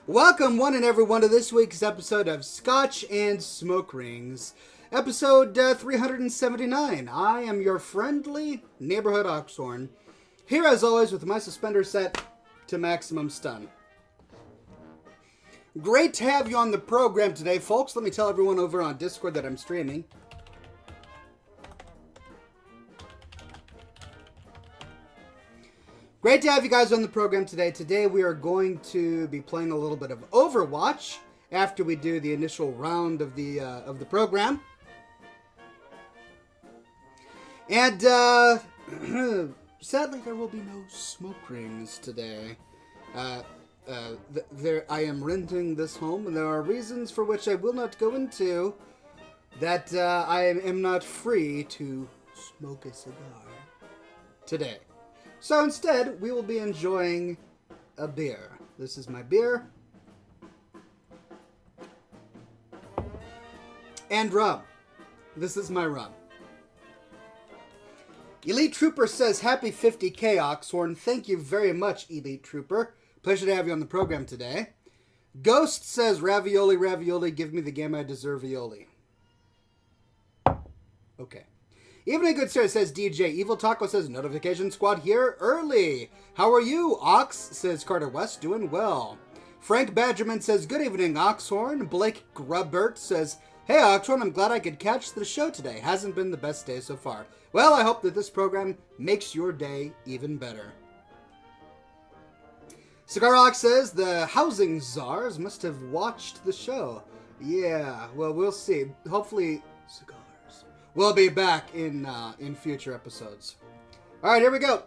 Welcome, one and everyone, to this week's episode of Scotch and Smoke Rings, episode 379. I am your friendly neighborhood Oxhorn, here as always with my suspender set to maximum stun. Great to have you on the program today, folks. Let me tell everyone over on Discord that I'm streaming. Great to have you guys on the program today. Today we are going to be playing a little bit of Overwatch after we do the initial round of the program. And sadly, there will be no smoke rings today. I am renting this home, and there are reasons for which I will not go into that I am not free to smoke a cigar today. So instead, we will be enjoying a beer. This is my beer. And rum. This is my rum. Elite Trooper says, happy 50K, Oxhorn. Thank you very much, Elite Trooper. Pleasure to have you on the program today. Ghost says, ravioli, ravioli, give me the game I deserve, aioli. Okay. Evening Good Sir says DJ. Evil Taco says notification squad here early. How are you? Ox says Carter West doing well. Frank Badgerman says good evening Oxhorn. Blake Grubbert says hey Oxhorn, I'm glad I could catch the show today. Hasn't been the best day so far. Well, I hope that this program makes your day even better. Cigar Ox says the housing czars must have watched the show. Yeah, well, we'll see. Hopefully Cigar. We'll be back in future episodes. All right, here we go.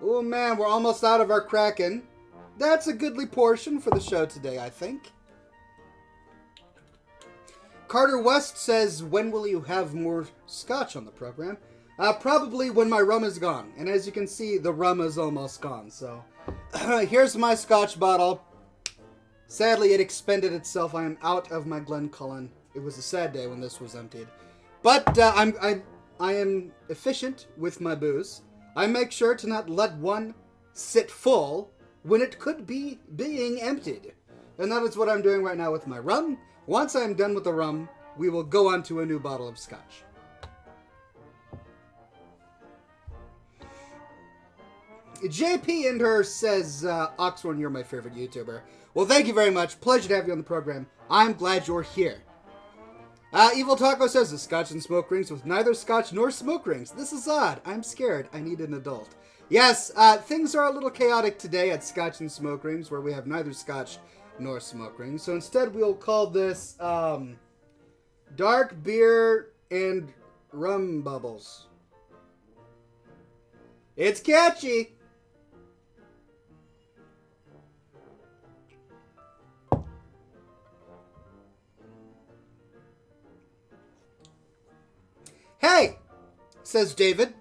Oh man, we're almost out of our Kraken. That's a goodly portion for the show today, I think. Carter West says, when will you have more Scotch on the program? Probably when my rum is gone. And as you can see, the rum is almost gone. So here's my Scotch bottle. Sadly, it expended itself. I am out of my Glencullen. It was a sad day when this was emptied. But I am efficient with my booze. I make sure to not let one sit full when it could be being emptied. And that is what I'm doing right now with my rum. Once I'm done with the rum, we will go on to a new bottle of Scotch. JP and her says, Oxhorn, you're my favorite YouTuber. Well, thank you very much. Pleasure to have you on the program. I'm glad you're here. Evil Taco says, the Scotch and smoke rings with neither Scotch nor smoke rings. This is odd. I'm scared. I need an adult. Yes, things are a little chaotic today at Scotch and smoke rings where we have neither Scotch nor smoke rings. So instead we'll call this dark beer and rum bubbles. It's catchy. Hey, says David.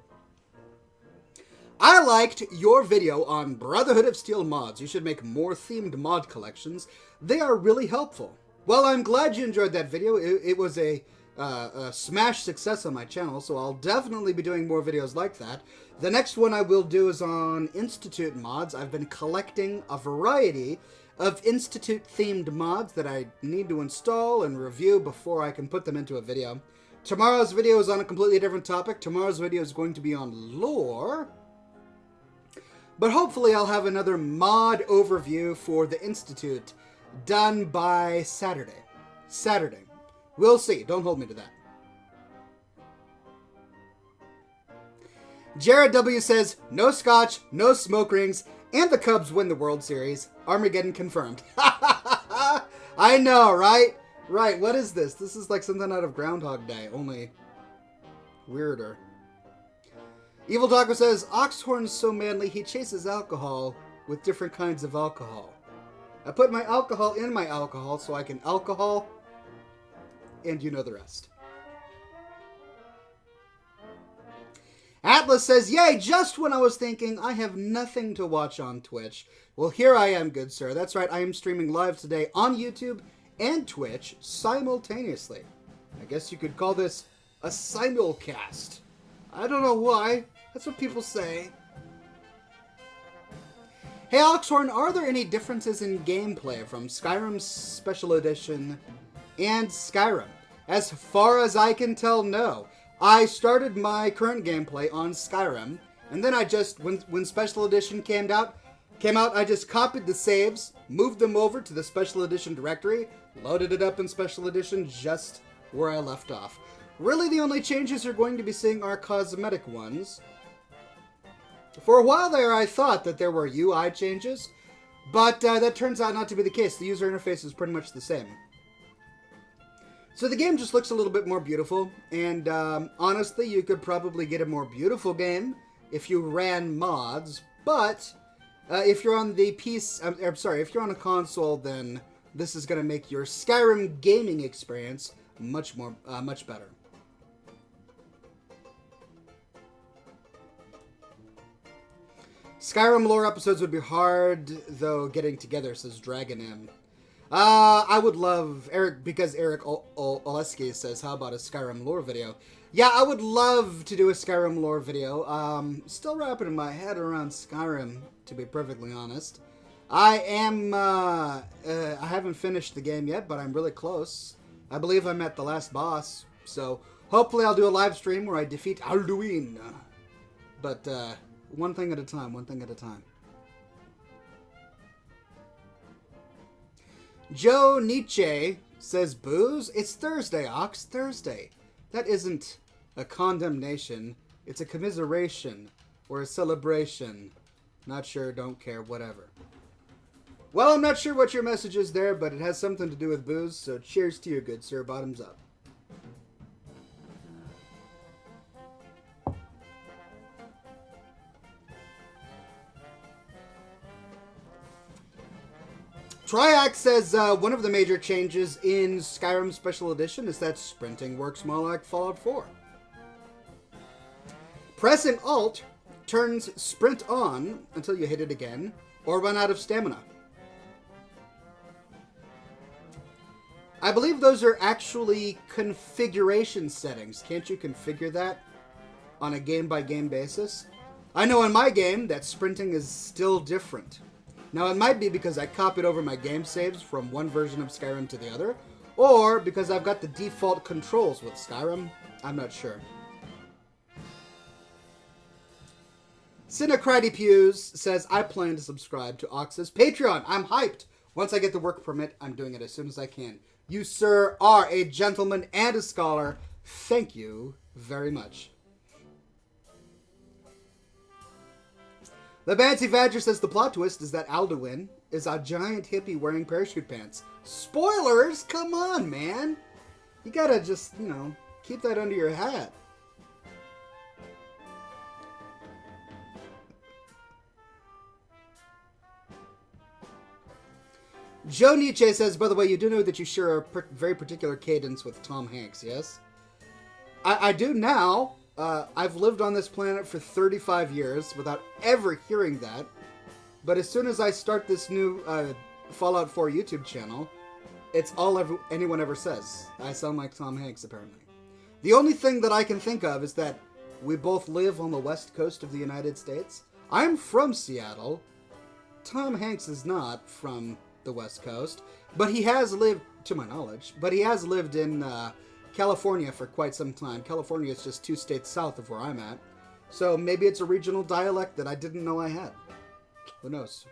I liked your video on Brotherhood of Steel mods. You should make more themed mod collections. They are really helpful. Well, I'm glad you enjoyed that video. It was a smash success on my channel, so I'll definitely be doing more videos like that. The next one I will do is on Institute mods. I've been collecting a variety of Institute-themed mods that I need to install and review before I can put them into a video. Tomorrow's video is on a completely different topic. Tomorrow's video is going to be on lore. But hopefully I'll have another mod overview for the Institute done by Saturday. We'll see. Don't hold me to that. Jared W. says, no Scotch, no smoke rings, and the Cubs win the World Series. Armageddon confirmed. I know, right? Right, what is this? This is like something out of Groundhog Day, only weirder. Evil Taco says, Oxhorn's so manly he chases alcohol with different kinds of alcohol. I put my alcohol in my alcohol so I can alcohol, and you know the rest. Atlas says, yay, just when I was thinking I have nothing to watch on Twitch. Well, here I am, good sir. That's right, I am streaming live today on YouTube and Twitch simultaneously. I guess you could call this a simulcast. I don't know why. That's what people say. Hey Oxhorn, are there any differences in gameplay from Skyrim Special Edition and Skyrim? As far as I can tell, no. I started my current gameplay on Skyrim, and then I just, when Special Edition came out, I just copied the saves, moved them over to the Special Edition directory, loaded it up in Special Edition just where I left off. Really, the only changes you're going to be seeing are cosmetic ones. For a while there, I thought that there were UI changes, but that turns out not to be the case. The user interface is pretty much the same. So the game just looks a little bit more beautiful, and honestly, you could probably get a more beautiful game if you ran mods, but if you're on the PC, I'm sorry, if you're on a console, then this is going to make your Skyrim gaming experience much better. Skyrim lore episodes would be hard, though, getting together, says Dragon M. I would love, because Eric Oleski says, how about a Skyrim lore video? Yeah, I would love to do a Skyrim lore video. Still wrapping my head around Skyrim, to be perfectly honest. I haven't finished the game yet, but I'm really close. I believe I'm at the last boss, so hopefully I'll do a live stream where I defeat Alduin. But, one thing at a time, one thing at a time. Joe Nietzsche says, booze? It's Thursday, Ox, Thursday. That isn't a condemnation. It's a commiseration or a celebration. Not sure, don't care, whatever. Well, I'm not sure what your message is there, but it has something to do with booze, so cheers to you, good sir. Bottoms up. Triax says one of the major changes in Skyrim Special Edition is that sprinting works more like Fallout 4. Pressing Alt turns sprint on until you hit it again or run out of stamina. I believe those are actually configuration settings. Can't you configure that on a game-by-game basis? I know in my game that sprinting is still different. Now, it might be because I copied over my game saves from one version of Skyrim to the other, or because I've got the default controls with Skyrim. I'm not sure. Cinecridy says, I plan to subscribe to Ox's Patreon. I'm hyped. Once I get the work permit, I'm doing it as soon as I can. You, sir, are a gentleman and a scholar. Thank you very much. The Bancy Badger says the plot twist is that Alduin is a giant hippie wearing parachute pants. Spoilers? Come on, man. You gotta just, keep that under your hat. Joe Nietzsche says, by the way, you do know that you share a very particular cadence with Tom Hanks, yes? I do now. I've lived on this planet for 35 years without ever hearing that. But as soon as I start this new Fallout 4 YouTube channel, it's all anyone ever says. I sound like Tom Hanks, apparently. The only thing that I can think of is that we both live on the west coast of the United States. I'm from Seattle. Tom Hanks is not from the west coast. But he has lived, to my knowledge, but he has lived in California for quite some time. California is just 2 states south of where I'm at. So maybe it's a regional dialect that I didn't know I had. Who knows?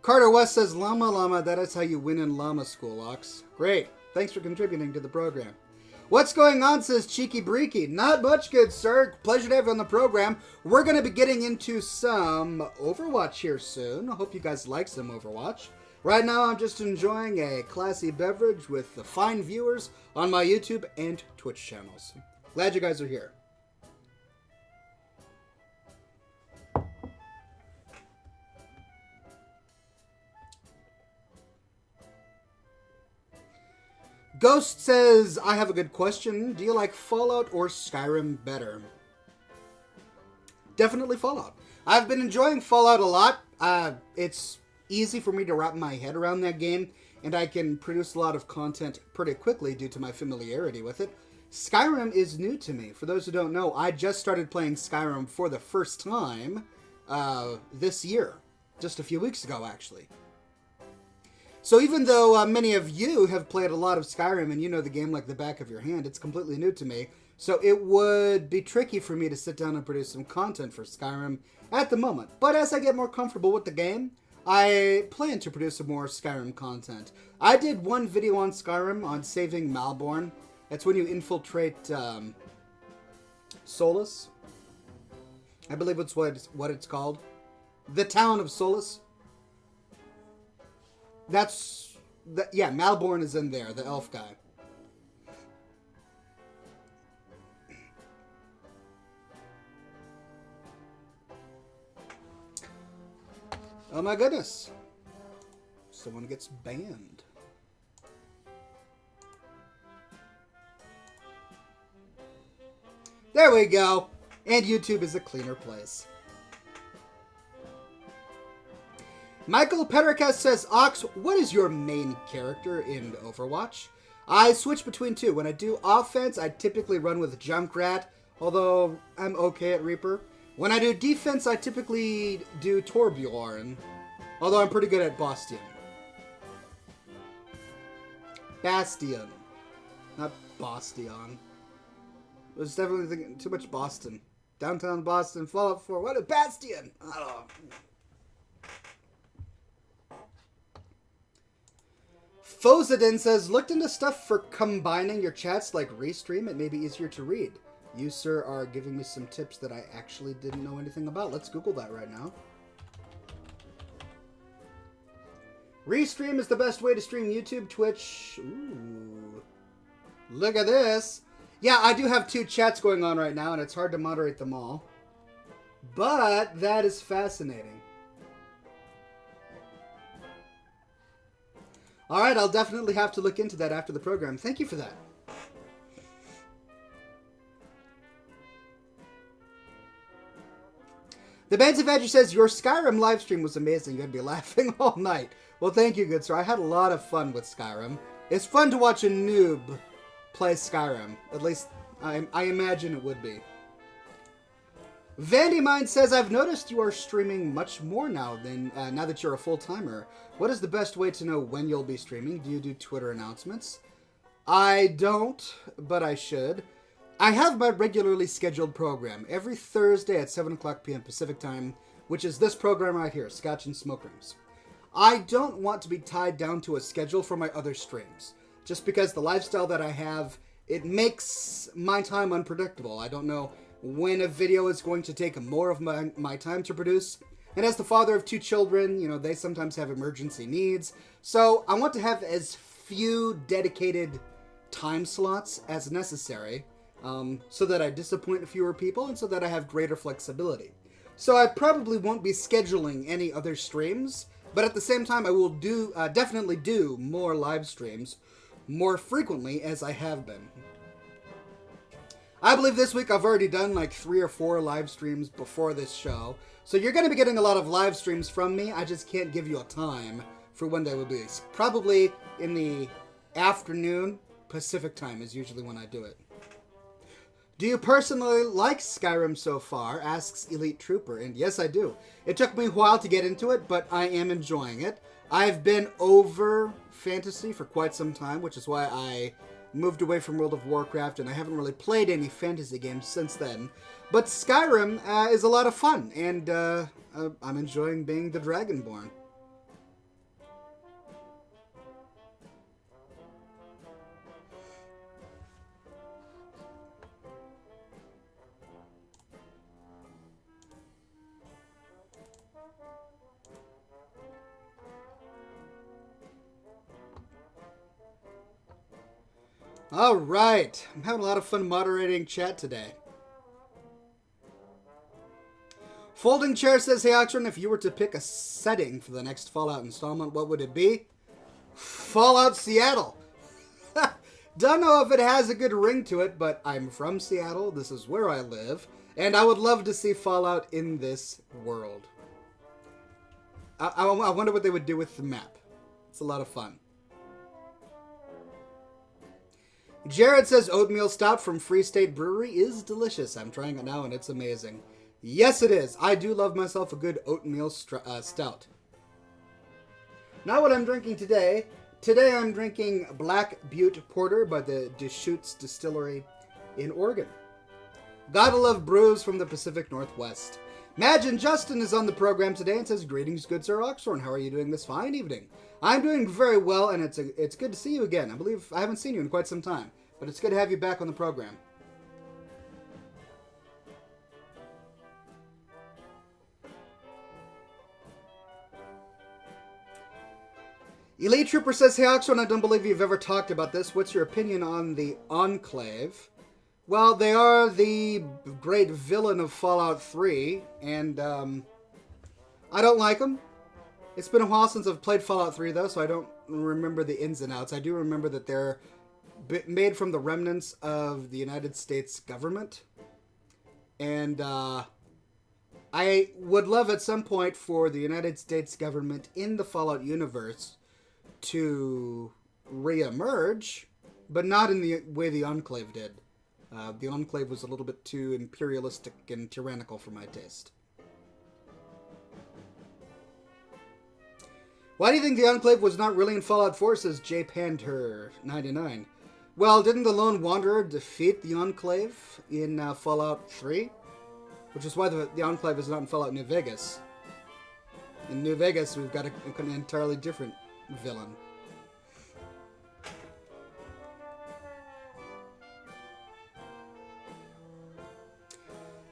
Carter West says, Llama Llama, that is how you win in Llama School, Ox. Great. Thanks for contributing to the program. What's going on, says Cheeky Breeky. Not much, good sir. Pleasure to have you on the program. We're going to be getting into some Overwatch here soon. I hope you guys like some Overwatch. Right now, I'm just enjoying a classy beverage with the fine viewers on my YouTube and Twitch channels. Glad you guys are here. Ghost says, I have a good question. Do you like Fallout or Skyrim better? Definitely Fallout. I've been enjoying Fallout a lot. It's easy for me to wrap my head around that game, and I can produce a lot of content pretty quickly due to my familiarity with it. Skyrim is new to me. For those who don't know, I just started playing Skyrim for the first time this year. Just a few weeks ago, actually. So even though many of you have played a lot of Skyrim and you know the game like the back of your hand, it's completely new to me. So it would be tricky for me to sit down and produce some content for Skyrim at the moment. But as I get more comfortable with the game, I plan to produce some more Skyrim content. I did one video on Skyrim on saving Malborn. That's when you infiltrate Solus. I believe it's what it's called. The town of Solus. Yeah, Malborn is in there, the elf guy. Oh my goodness. Someone gets banned. There we go. And YouTube is a cleaner place. Michael Petercast says, Ox, what is your main character in Overwatch? I switch between two. When I do offense, I typically run with Junkrat, although I'm okay at Reaper. When I do defense, I typically do Torbjorn, although I'm pretty good at Bastion. Bastion. Not Bastion. I was definitely thinking too much Boston. Downtown Boston, Fallout 4. What a Bastion! Oh. Fozadin says, looked into stuff for combining your chats like Restream. It may be easier to read. You, sir, are giving me some tips that I actually didn't know anything about. Let's Google that right now. Restream is the best way to stream YouTube, Twitch. Ooh. Look at this. Yeah, I do have two chats going on right now, and it's hard to moderate them all. But that is fascinating. Alright, I'll definitely have to look into that after the program. Thank you for that. The Bands of Edgy says, your Skyrim livestream was amazing. You'd be laughing all night. Well, thank you, good sir. I had a lot of fun with Skyrim. It's fun to watch a noob play Skyrim. At least, I imagine it would be. Vandymine says, I've noticed you are streaming much more now than now that you're a full-timer. What is the best way to know when you'll be streaming? Do you do Twitter announcements? I don't, but I should. I have my regularly scheduled program every Thursday at 7 o'clock p.m. Pacific Time, which is this program right here, Scotch and Smoke Rings. I don't want to be tied down to a schedule for my other streams, just because the lifestyle that I have, it makes my time unpredictable. I don't know when a video is going to take more of my time to produce. And as the father of two children, you know, they sometimes have emergency needs. So I want to have as few dedicated time slots as necessary, so that I disappoint fewer people and so that I have greater flexibility. So I probably won't be scheduling any other streams, but at the same time I will definitely do more live streams more frequently as I have been. I believe this week I've already done like 3 or 4 live streams before this show. So you're going to be getting a lot of live streams from me. I just can't give you a time for when they will be. Probably in the afternoon. Pacific time is usually when I do it. Do you personally like Skyrim so far? Asks Elite Trooper. And yes, I do. It took me a while to get into it, but I am enjoying it. I've been over fantasy for quite some time, which is why I moved away from World of Warcraft, and I haven't really played any fantasy games since then. But Skyrim is a lot of fun, and I'm enjoying being the Dragonborn. All right, I'm having a lot of fun moderating chat today. Folding Chair says, hey Oxron, if you were to pick a setting for the next Fallout installment, what would it be? Fallout Seattle. Don't know if it has a good ring to it, but I'm from Seattle, this is where I live, and I would love to see Fallout in this world. I wonder what they would do with the map. It's a lot of fun. Jared says oatmeal stout from Free State Brewery is delicious. I'm trying it now and it's amazing. Yes, it is. I do love myself a good oatmeal stout. Now what I'm drinking today. Today I'm drinking Black Butte Porter by the Deschutes Distillery in Oregon. Gotta love brews from the Pacific Northwest. Imagine Justin is on the program today and says, "Greetings, good Sir Oxhorn. How are you doing this fine evening?" I'm doing very well, and it's good to see you again. I believe I haven't seen you in quite some time, but it's good to have you back on the program. Elite Trooper says, "Hey Oxhorn, I don't believe you've ever talked about this. What's your opinion on the Enclave?" Well, they are the great villain of Fallout 3, and I don't like them. It's been a while since I've played Fallout 3, though, so I don't remember the ins and outs. I do remember that they're made from the remnants of the United States government. And I would love at some point for the United States government in the Fallout universe to re-emerge, but not in the way the Enclave did. The Enclave was a little bit too imperialistic and tyrannical for my taste. Why do you think the Enclave was not really in Fallout 4, says JPanter99? Well, didn't the Lone Wanderer defeat the Enclave in Fallout 3? Which is why the Enclave is not in Fallout New Vegas. In New Vegas, we've got an entirely different villain.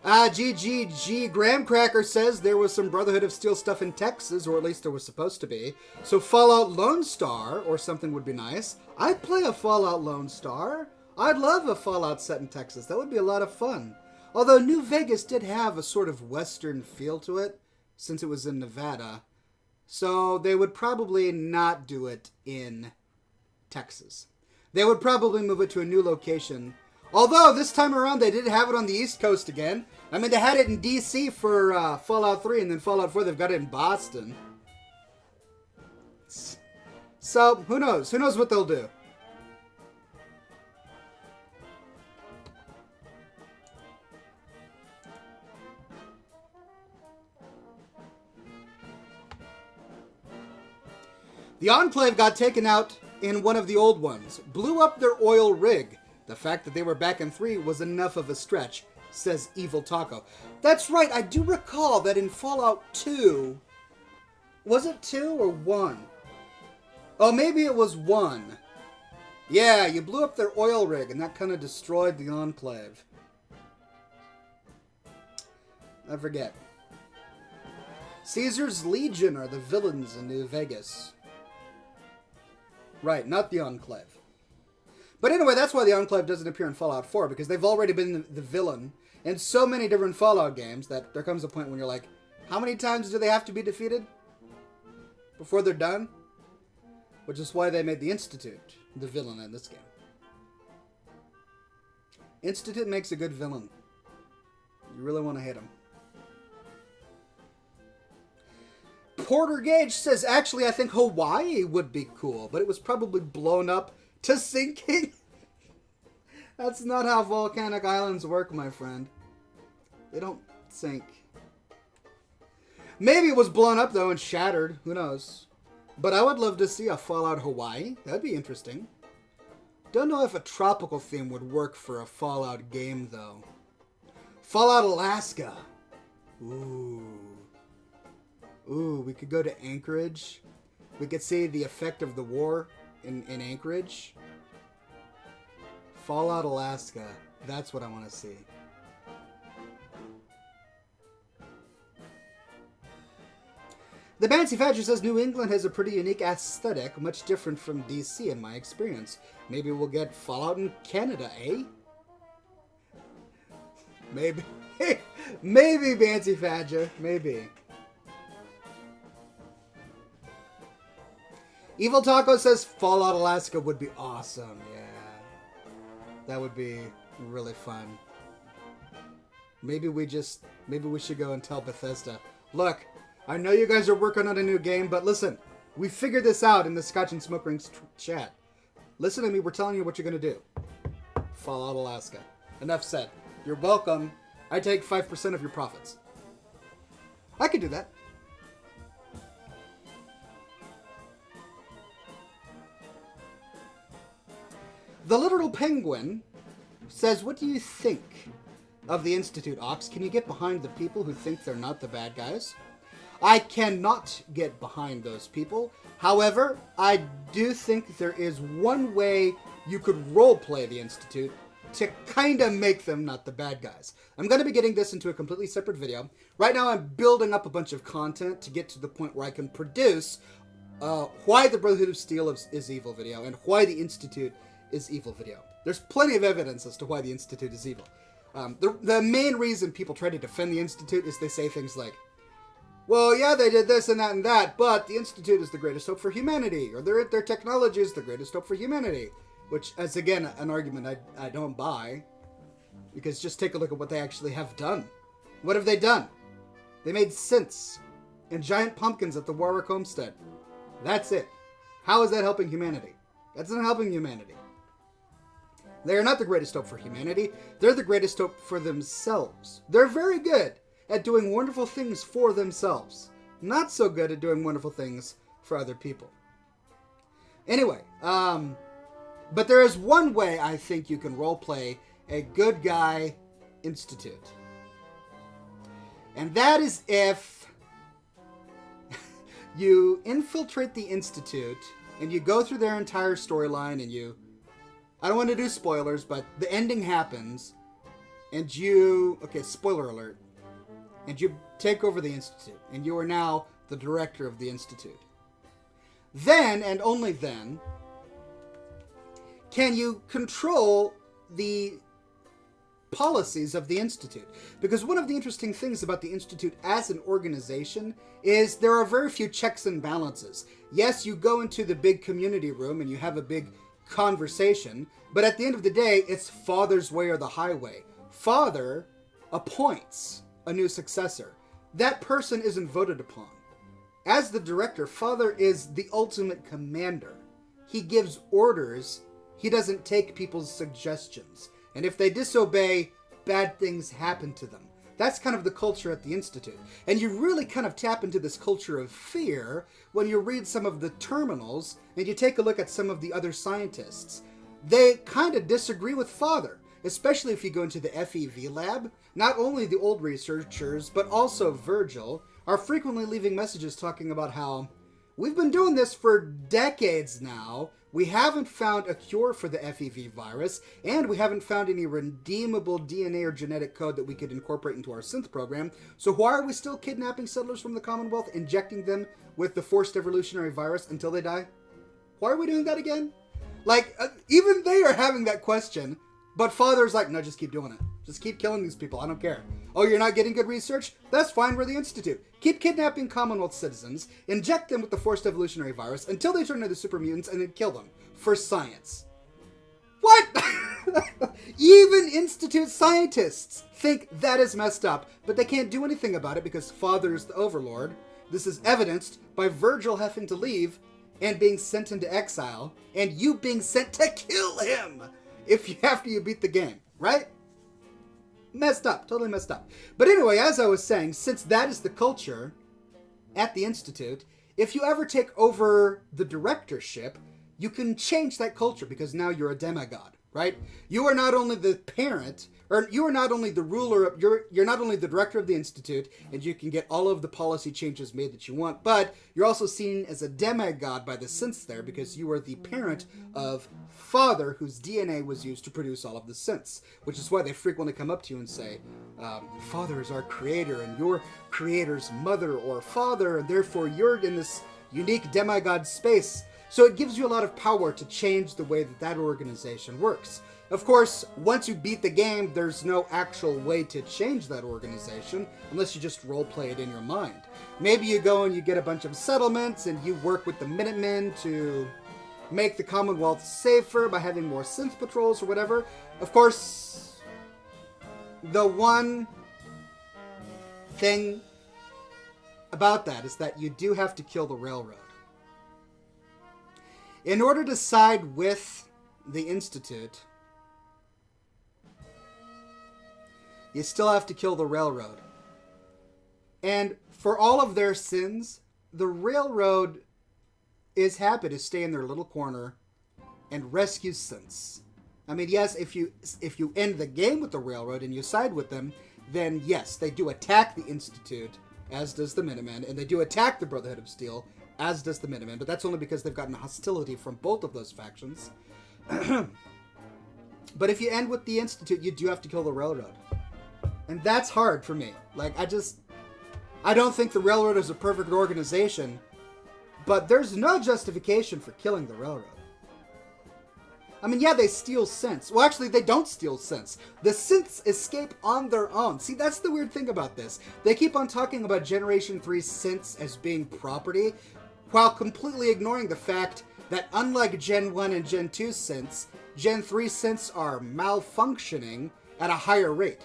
GGG Graham Cracker says there was some Brotherhood of Steel stuff in Texas, or at least there was supposed to be. So Fallout Lone Star or something would be nice. I'd play a Fallout Lone Star. I'd love a Fallout set in Texas. That would be a lot of fun. Although New Vegas did have a sort of Western feel to it, since it was in Nevada. So they would probably not do it in Texas. They would probably move it to a new location. Although, this time around, they did have it on the East Coast again. I mean, they had it in D.C. for Fallout 3, and then Fallout 4, they've got it in Boston. So, who knows? Who knows what they'll do? The Enclave got taken out in one of the old ones. Blew up their oil rig. The fact that they were back in 3 was enough of a stretch, says Evil Taco. That's right, I do recall that in Fallout 2... Was it 2 or 1? Oh, maybe it was 1. Yeah, you blew up their oil rig, and that kind of destroyed the Enclave. I forget. Caesar's Legion are the villains in New Vegas. Right, not the Enclave. But anyway, that's why the Enclave doesn't appear in Fallout 4, because they've already been the villain in so many different Fallout games that there comes a point when you're like, how many times do they have to be defeated before they're done? Which is why they made the Institute the villain in this game. Institute makes a good villain. You really want to hit him. Porter Gage says, actually, I think Hawaii would be cool, but it was probably blown up to sinking? That's not how volcanic islands work, my friend. They don't sink. Maybe it was blown up, though, and shattered. Who knows? But I would love to see a Fallout Hawaii. That'd be interesting. Don't know if a tropical theme would work for a Fallout game, though. Fallout Alaska. Ooh. Ooh, we could go to Anchorage. We could see the effect of the war in Anchorage. Fallout Alaska. That's what I want to see. The Bancy Fadger says New England has a pretty unique aesthetic, much different from DC in my experience. Maybe we'll get Fallout in Canada, eh? Maybe. Maybe, Bancy Fadger. Maybe. Evil Taco says Fallout Alaska would be awesome. Yeah. That would be really fun. Maybe we should go and tell Bethesda, look, I know you guys are working on a new game, but listen, we figured this out in the Scotch and Smoke Rings chat. Listen to me, we're telling you what you're going to do. Fallout Alaska. Enough said. You're welcome. I take 5% of your profits. I could do that. The Literal Penguin says, what do you think of the Institute, Ox? Can you get behind the people who think they're not the bad guys? I cannot get behind those people. However, I do think there is one way you could roleplay the Institute to kind of make them not the bad guys. I'm going to be getting this into a completely separate video. Right now I'm building up a bunch of content to get to the point where I can produce why the Brotherhood of Steel is evil video and why the Institute is evil video. There's plenty of evidence as to why the Institute is evil. The main reason people try to defend the Institute is they say things like, well, yeah, they did this and that, but the Institute is the greatest hope for humanity, or their technology is the greatest hope for humanity. Which is, again, an argument I don't buy. Because just take a look at what they actually have done. What have they done? They made synths and giant pumpkins at the Warwick Homestead. That's it. How is that helping humanity? That's not helping humanity. They are not the greatest hope for humanity. They're the greatest hope for themselves. They're very good at doing wonderful things for themselves. Not so good at doing wonderful things for other people. Anyway, but there is one way I think you can roleplay a good guy Institute. And that is if you infiltrate the Institute and you go through their entire storyline and you... I don't want to do spoilers, but the ending happens and you... Okay, spoiler alert. And you take over the Institute and you are now the director of the Institute. Then, and only then, can you control the policies of the Institute? Because one of the interesting things about the Institute as an organization is there are very few checks and balances. Yes, you go into the big community room and you have a big conversation, but at the end of the day, it's Father's way or the highway. Father appoints a new successor. That person isn't voted upon. As the director, Father is the ultimate commander. He gives orders. He doesn't take people's suggestions. And if they disobey, bad things happen to them. That's kind of the culture at the Institute. And you really kind of tap into this culture of fear when you read some of the terminals and you take a look at some of the other scientists. They kind of disagree with Father, especially if you go into the FEV lab. Not only the old researchers, but also Virgil, are frequently leaving messages talking about how we've been doing this for decades now. We haven't found a cure for the FEV virus, and we haven't found any redeemable DNA or genetic code that we could incorporate into our synth program. So why are we still kidnapping settlers from the Commonwealth, injecting them with the forced evolutionary virus until they die? Why are we doing that again? Like, even they are having that question, but Father's like, no, just keep doing it. Just keep killing these people. I don't care. Oh, you're not getting good research? That's fine. We're the Institute. Keep kidnapping Commonwealth citizens, inject them with the forced evolutionary virus until they turn into super mutants, and then kill them for science. What? Even Institute scientists think that is messed up, but they can't do anything about it because Father is the overlord. This is evidenced by Virgil having to leave and being sent into exile, and you being sent to kill him after you beat the game, right? Messed up. Totally messed up. But anyway, as I was saying, since that is the culture at the Institute, if you ever take over the directorship, you can change that culture because now you're a demigod, right? You are not only the parent, or you are not only the ruler, you're not only the director of the Institute, and you can get all of the policy changes made that you want, but you're also seen as a demigod by the synths there because you are the parent of Father, whose DNA was used to produce all of the synths, which is why they frequently come up to you and say, Father is our creator, and your creator's mother or father, and therefore you're in this unique demigod space. So it gives you a lot of power to change the way that that organization works. Of course, once you beat the game, there's no actual way to change that organization unless you just roleplay it in your mind. Maybe you go and you get a bunch of settlements and you work with the Minutemen to make the Commonwealth safer by having more synth patrols or whatever. Of course, the one thing about that is that you do have to kill the railroad. In order to side with the Institute, you still have to kill the railroad. And for all of their sins, the railroad is happy to stay in their little corner and rescue synths. I mean, yes, if you end the game with the railroad and you side with them, then yes, they do attack the Institute, as does the Minutemen, and they do attack the Brotherhood of Steel, as does the Minutemen, but that's only because they've gotten hostility from both of those factions. But if you end with the Institute, you do have to kill the railroad. And that's hard for me. Like, I don't think the railroad is a perfect organization, but there's no justification for killing the railroad. I mean, yeah, they steal synths. Well, actually, they don't steal synths. The synths escape on their own. See, that's the weird thing about this. They keep on talking about Generation 3 synths as being property, while completely ignoring the fact that unlike Gen 1 and Gen 2 synths, Gen 3 synths are malfunctioning at a higher rate.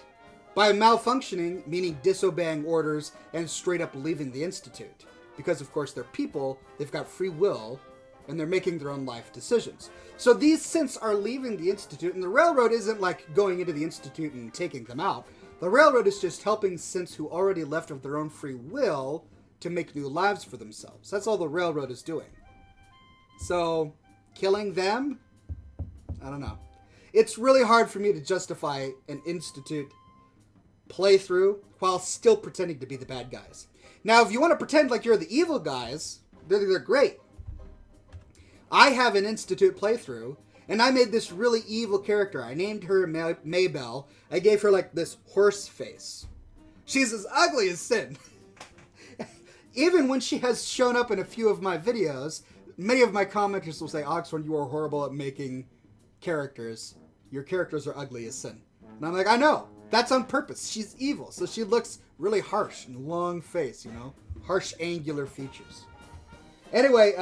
By malfunctioning, meaning disobeying orders and straight up leaving the Institute. Because, of course, they're people, they've got free will, and they're making their own life decisions. So these synths are leaving the Institute, and the Railroad isn't like going into the Institute and taking them out. The Railroad is just helping synths who already left of their own free will to make new lives for themselves. That's all the Railroad is doing. So, killing them? I don't know. It's really hard for me to justify an Institute playthrough while still pretending to be the bad guys. Now, if you want to pretend like you're the evil guys, they're great. I have an Institute playthrough, and I made this really evil character. I named her Maybell. I gave her, like, this horse face. She's as ugly as sin. Even when she has shown up in a few of my videos, many of my commenters will say, Oxford, you are horrible at making characters. Your characters are ugly as sin. And I'm like, I know. That's on purpose. She's evil, so she looks really harsh and long face, you know? Harsh, angular features. Anyway,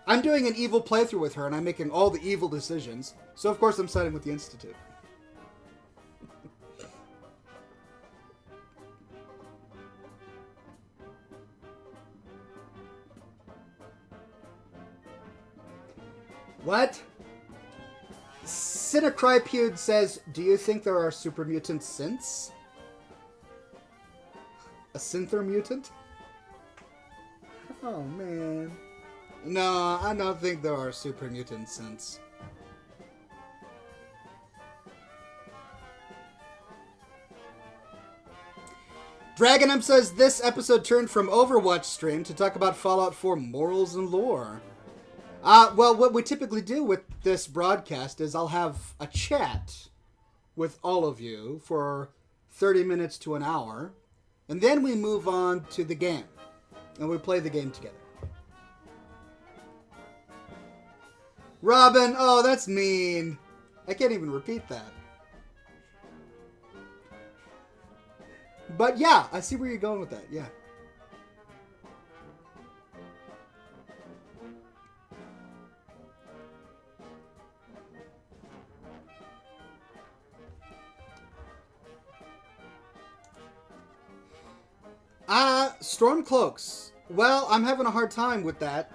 I'm doing an evil playthrough with her, and I'm making all the evil decisions. So, of course, I'm siding with the Institute. What? Cinecrypude says, do you think there are super mutant synths? A synther mutant? Oh, man. No, I don't think there are super mutant synths. Dragonum says, this episode turned from Overwatch stream to talk about Fallout 4 morals and lore. Well, what we typically do with this broadcast is I'll have a chat with all of you for 30 minutes to an hour, and then we move on to the game, and we play the game together. Robin, oh, that's mean. I can't even repeat that. But yeah, I see where you're going with that, yeah. Stormcloaks. Well, I'm having a hard time with that.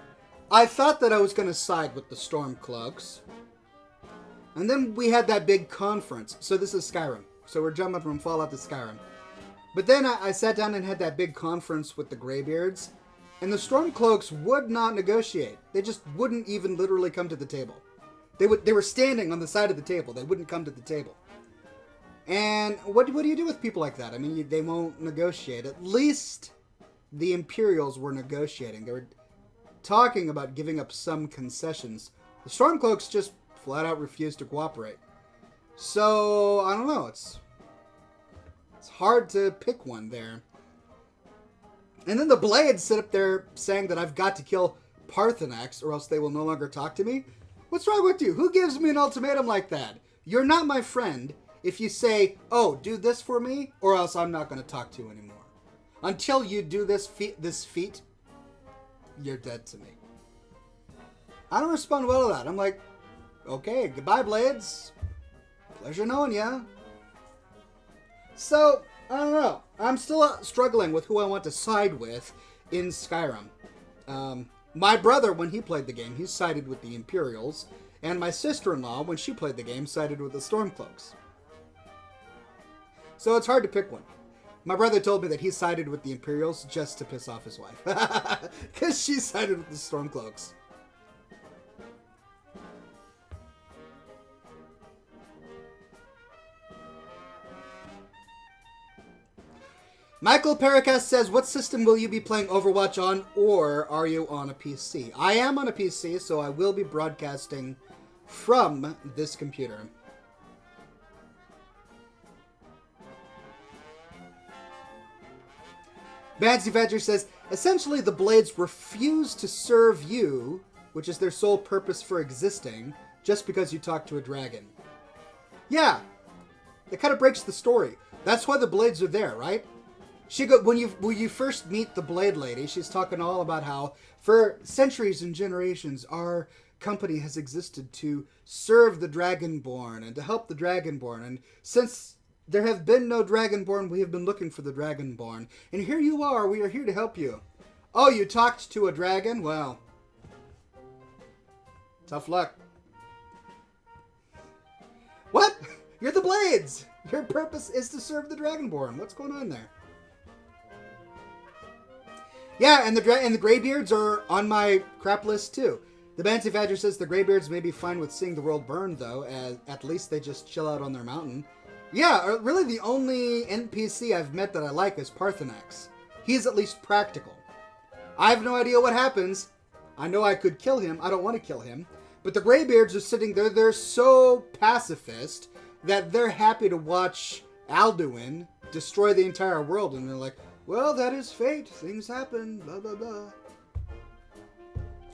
I thought that I was going to side with the Stormcloaks. And then we had that big conference. So this is Skyrim. So we're jumping from Fallout to Skyrim. But then I sat down and had that big conference with the Greybeards. And the Stormcloaks would not negotiate. They just wouldn't even literally come to the table. They were standing on the side of the table. They wouldn't come to the table. And what do you do with people like that? I mean, they won't negotiate. At least the Imperials were negotiating. They were talking about giving up some concessions. The Stormcloaks just flat out refused to cooperate. So, I don't know. It's hard to pick one there. And then the Blades sit up there saying that I've got to kill Parthenax or else they will no longer talk to me. What's wrong with you? Who gives me an ultimatum like that? You're not my friend if you say, oh, do this for me, or else I'm not going to talk to you anymore. Until you do this feat, you're dead to me. I don't respond well to that. I'm like, okay, goodbye, Blades. Pleasure knowing ya. So, I don't know. I'm still struggling with who I want to side with in Skyrim. My brother, when he played the game, he sided with the Imperials. And my sister-in-law, when she played the game, sided with the Stormcloaks. So it's hard to pick one. My brother told me that he sided with the Imperials just to piss off his wife. Because she sided with the Stormcloaks. Michael Paracast says, what system will you be playing Overwatch on, or are you on a PC? I am on a PC, so I will be broadcasting from this computer. Bancy Badger says, essentially the Blades refuse to serve you, which is their sole purpose for existing, just because you talk to a dragon. Yeah, it kind of breaks the story. That's why the Blades are there, right? When you first meet the Blade Lady, she's talking all about how for centuries and generations our company has existed to serve the Dragonborn and to help the Dragonborn, and since there have been no Dragonborn, we have been looking for the Dragonborn. And here you are, we are here to help you. Oh, you talked to a dragon? Well, tough luck. What? You're the Blades! Your purpose is to serve the Dragonborn. What's going on there? Yeah, and the Greybeards are on my crap list too. The Bancy Badger says the Greybeards may be fine with seeing the world burn, though, as at least they just chill out on their mountain. Yeah, really the only NPC I've met that I like is Parthenax. He's at least practical. I have no idea what happens. I know I could kill him. I don't want to kill him. But the Greybeards are sitting there. They're so pacifist that they're happy to watch Alduin destroy the entire world. And they're like, well, that is fate. Things happen. Blah, blah, blah.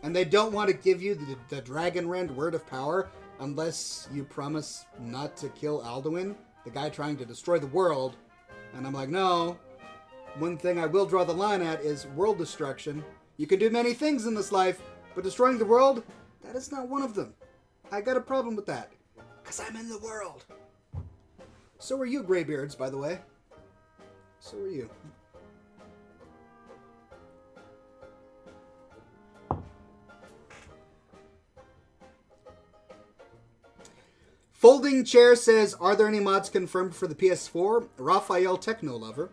And they don't want to give you the Dragonrend word of power unless you promise not to kill Alduin, the guy trying to destroy the world. And I'm like, no. One thing I will draw the line at is world destruction. You can do many things in this life, but destroying the world, that is not one of them. I got a problem with that. Because I'm in the world. So are you, Greybeards, by the way. So are you. Folding Chair says, are there any mods confirmed for the PS4? Raphael Techno Lover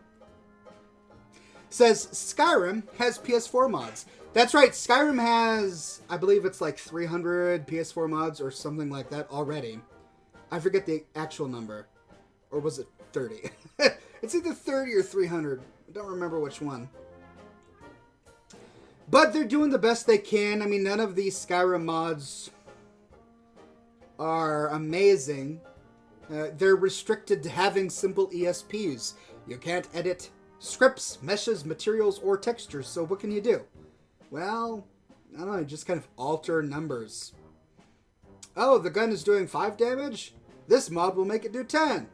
says, Skyrim has PS4 mods. That's right, Skyrim has, I believe it's like 300 PS4 mods or something like that already. I forget the actual number. Or was it 30? It's either 30 or 300. I don't remember which one. But they're doing the best they can. I mean, none of these Skyrim mods are amazing. They're restricted to having simple ESPs. You can't edit scripts, meshes, materials, or textures, so what can you do? Well, I don't know, just kind of alter numbers. Oh, the gun is doing 5 damage? This mod will make it do 10.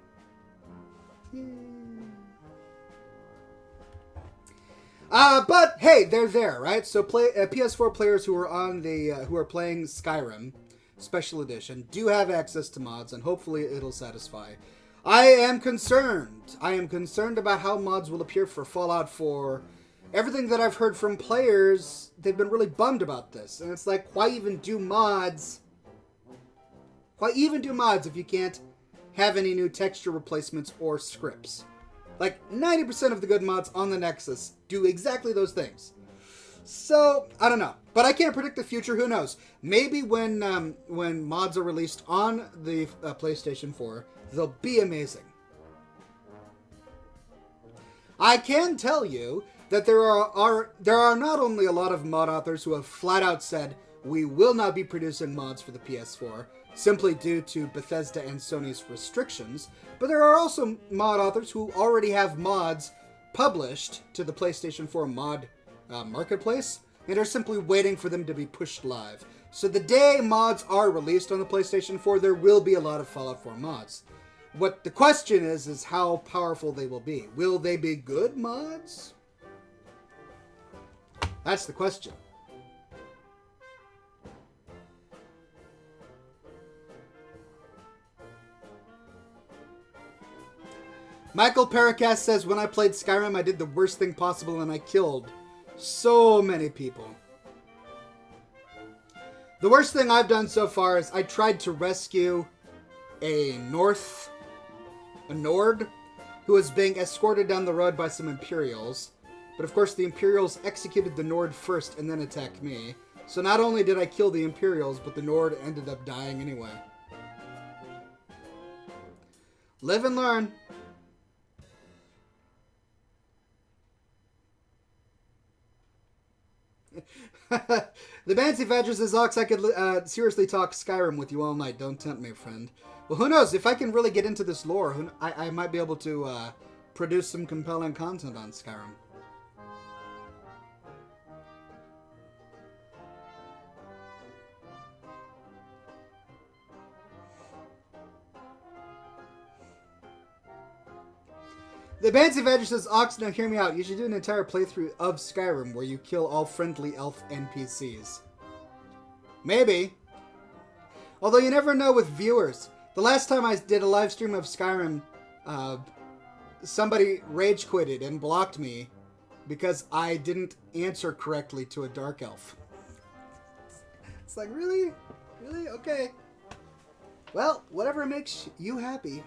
But hey, they're there, right? So PS4 players who are on the who are playing Skyrim Special Edition do have access to mods, and hopefully it'll satisfy. I am concerned. I am concerned about how mods will appear for Fallout 4. Everything that I've heard from players, they've been really bummed about this. And it's like, why even do mods? Why even do mods if you can't have any new texture replacements or scripts? Like, 90% of the good mods on the Nexus do exactly those things. So, I don't know. But I can't predict the future. Who knows? Maybe when mods are released on the PlayStation 4, they'll be amazing. I can tell you that there are not only a lot of mod authors who have flat out said, we will not be producing mods for the PS4, simply due to Bethesda and Sony's restrictions, but there are also mod authors who already have mods published to the PlayStation 4 mod marketplace, and are simply waiting for them to be pushed live. So the day mods are released on the PlayStation 4, there will be a lot of Fallout 4 mods. What the question is how powerful they will be. Will they be good mods? That's the question. Michael Paracast says, when I played Skyrim, I did the worst thing possible and I killed so many people. The worst thing I've done so far is I tried to rescue a Nord, who was being escorted down the road by some Imperials. But of course the Imperials executed the Nord first and then attacked me. So not only did I kill the Imperials, but the Nord ended up dying anyway. Live and learn. The Bancy Badger says, Ox, I could seriously talk Skyrim with you all night. Don't tempt me, friend. Well, who knows? If I can really get into this lore, I might be able to produce some compelling content on Skyrim. The Bancy Badger says, Ox, now hear me out. You should do an entire playthrough of Skyrim where you kill all friendly elf NPCs. Maybe. Although you never know with viewers. The last time I did a live stream of Skyrim, somebody rage quitted and blocked me because I didn't answer correctly to a dark elf. It's like, really? Really? Okay. Well, whatever makes you happy.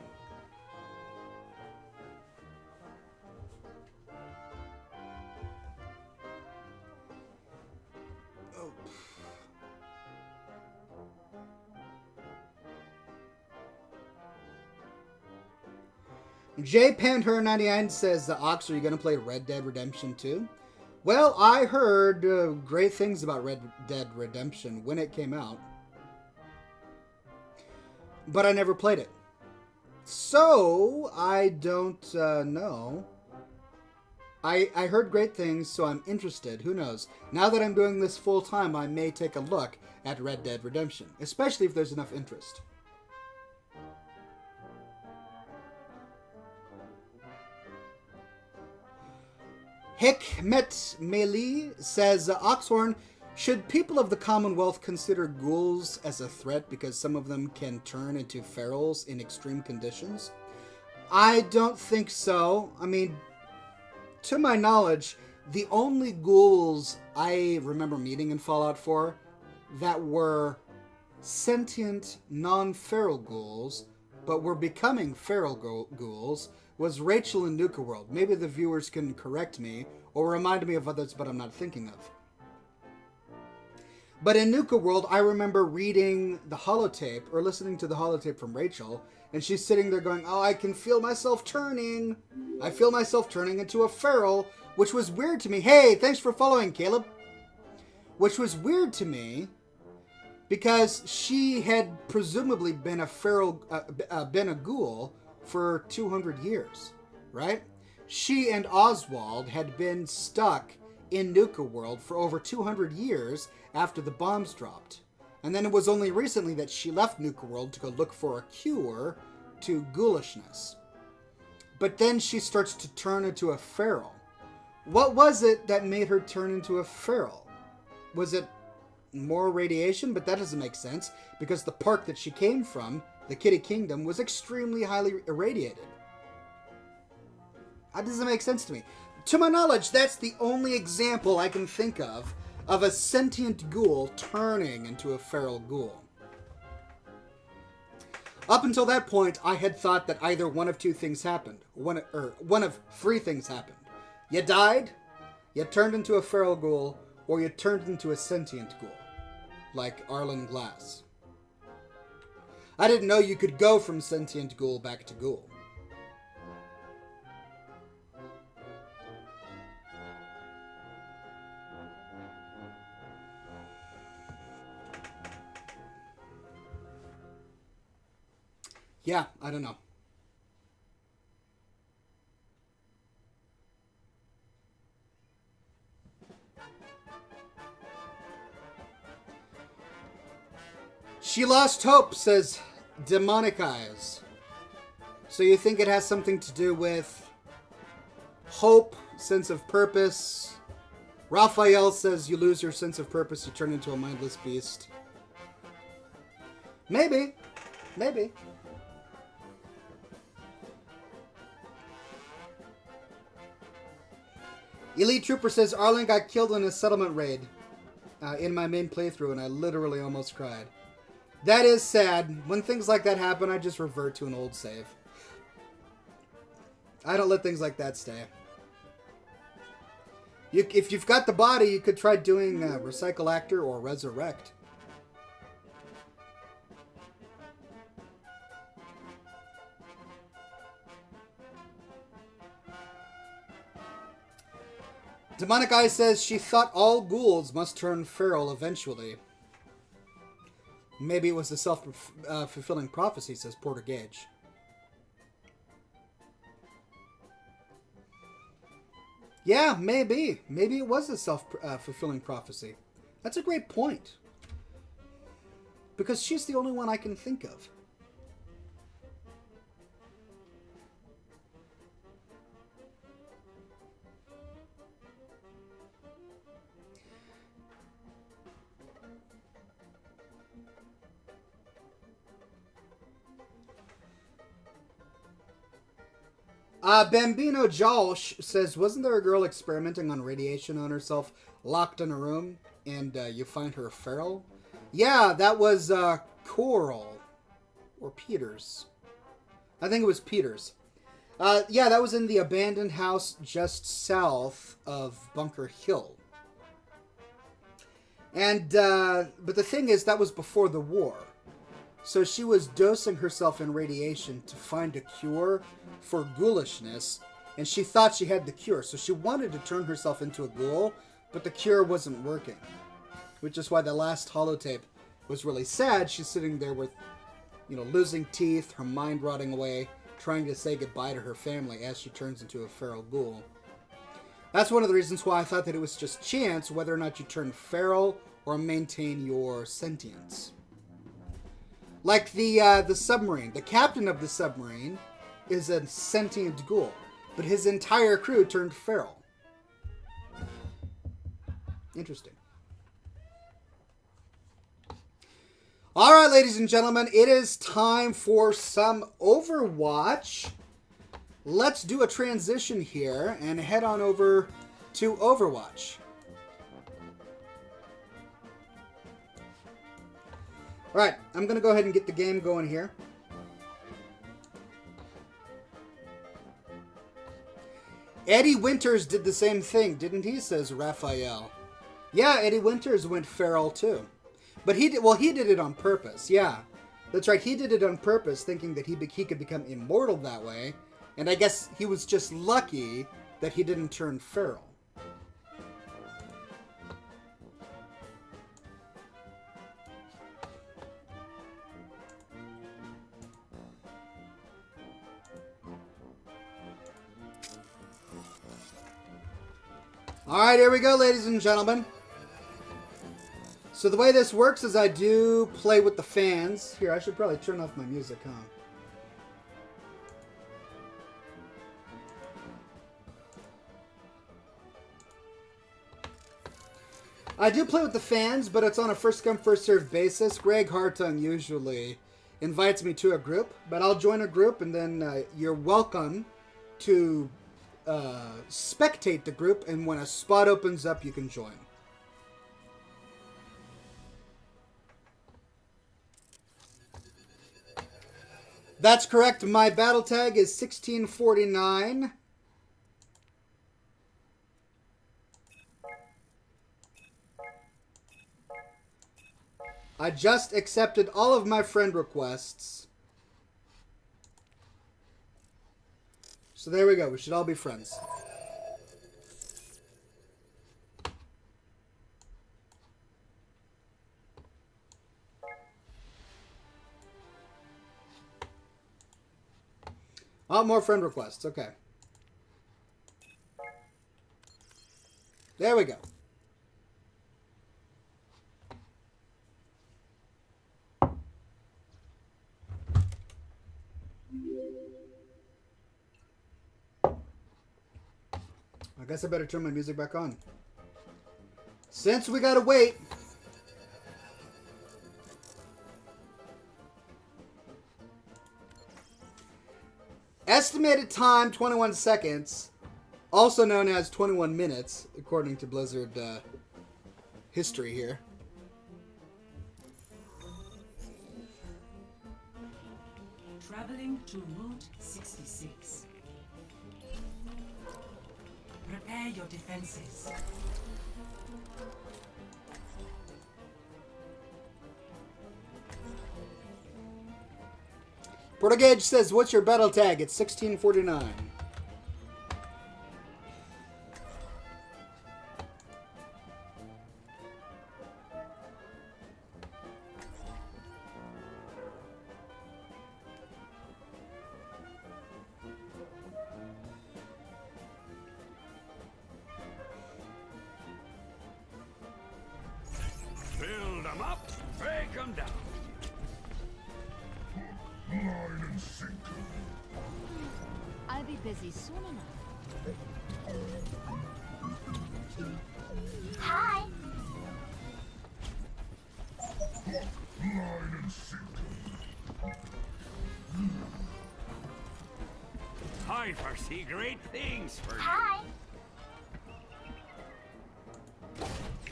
JPanher99 says, Ox, are you going to play Red Dead Redemption 2? Well, I heard great things about Red Dead Redemption when it came out. But I never played it. So, I don't know. I heard great things, so I'm interested. Who knows? Now that I'm doing this full time, I may take a look at Red Dead Redemption. Especially if there's enough interest. Hikmet Meli says, Oxhorn, should people of the Commonwealth consider ghouls as a threat because some of them can turn into ferals in extreme conditions? I don't think so. I mean, to my knowledge, the only ghouls I remember meeting in Fallout 4 that were sentient, non-feral ghouls, but were becoming feral ghouls, was Rachel in Nuka World. Maybe the viewers can correct me or remind me of others, but I'm not thinking of. But in Nuka World, I remember reading the holotape or listening to the holotape from Rachel, and she's sitting there going, oh, I can feel myself turning. I feel myself turning into a feral, which was weird to me. Hey, thanks for following, Caleb. Which was weird to me because she had presumably been a feral, been a ghoul for 200 years, right? She and Oswald had been stuck in Nuka World for over 200 years after the bombs dropped. And then it was only recently that she left Nuka World to go look for a cure to ghoulishness. But then she starts to turn into a feral. What was it that made her turn into a feral? Was it more radiation? But that doesn't make sense because the park that she came from, the Kitty Kingdom, was extremely highly irradiated. That doesn't make sense to me. To my knowledge, that's the only example I can think of a sentient ghoul turning into a feral ghoul. Up until that point, I had thought that either one of two things happened. One of three things happened. You died, you turned into a feral ghoul, or you turned into a sentient ghoul. Like Arlen Glass. I didn't know you could go from sentient ghoul back to ghoul. Yeah, I don't know. She lost hope, says Demonic Eyes. So you think it has something to do with hope, sense of purpose? Raphael says you lose your sense of purpose, you turn into a mindless beast. Maybe. Maybe. Elite Trooper says Arlen got killed in a settlement raid in my main playthrough, and I literally almost cried. That is sad. When things like that happen, I just revert to an old save. I don't let things like that stay. If you've got the body, you could try doing Recycle Actor or Resurrect. Demonic Eye says she thought all ghouls must turn feral eventually. Maybe it was a self-fulfilling prophecy, says Porter Gage. Yeah, maybe. Maybe it was a self-fulfilling prophecy. That's a great point. Because she's the only one I can think of. Bambino Josh says, wasn't there a girl experimenting on radiation on herself, locked in a room, and you find her feral? Yeah, that was Coral. Or Peters. I think it was Peters. Yeah, that was in the abandoned house just south of Bunker Hill. And, but the thing is, that was before the war. So she was dosing herself in radiation to find a cure for ghoulishness, and she thought she had the cure. So she wanted to turn herself into a ghoul, but the cure wasn't working. Which is why the last holotape was really sad. She's sitting there with, you know, losing teeth, her mind rotting away, trying to say goodbye to her family as she turns into a feral ghoul. That's one of the reasons why I thought that it was just chance whether or not you turn feral or maintain your sentience. Like the submarine. The captain of the submarine is a sentient ghoul, but his entire crew turned feral. Interesting. Alright, ladies and gentlemen, it is time for some Overwatch. Let's do a transition here and head on over to Overwatch. Alright, I'm going to go ahead and get the game going here. Eddie Winters did the same thing, didn't he? Says Raphael. Yeah, Eddie Winters went feral too. But he did it on purpose, yeah. That's right, he did it on purpose, thinking that he could become immortal that way. And I guess he was just lucky that he didn't turn feral. Alright, here we go, ladies and gentlemen. So the way this works is I do play with the fans. Here, I should probably turn off my music, huh? I do play with the fans, but it's on a first-come, first-served basis. Greg Hartung usually invites me to a group, but I'll join a group, and then you're welcome to spectate the group, and when a spot opens up, you can join. That's correct. My battle tag is 1649. I just accepted all of my friend requests. So there we go. We should all be friends. Oh, more friend requests. Okay. There we go. I guess I better turn my music back on. Since we gotta wait. Estimated time, 21 seconds. Also known as 21 minutes, according to Blizzard history here. Traveling to Route 66. your defenses. Portugage says, what's your battle tag? It's 1649. Build them up, break them down. Line and sinker. I'll be busy soon enough. Hi. Line and sinker. I foresee great things for you. Hi.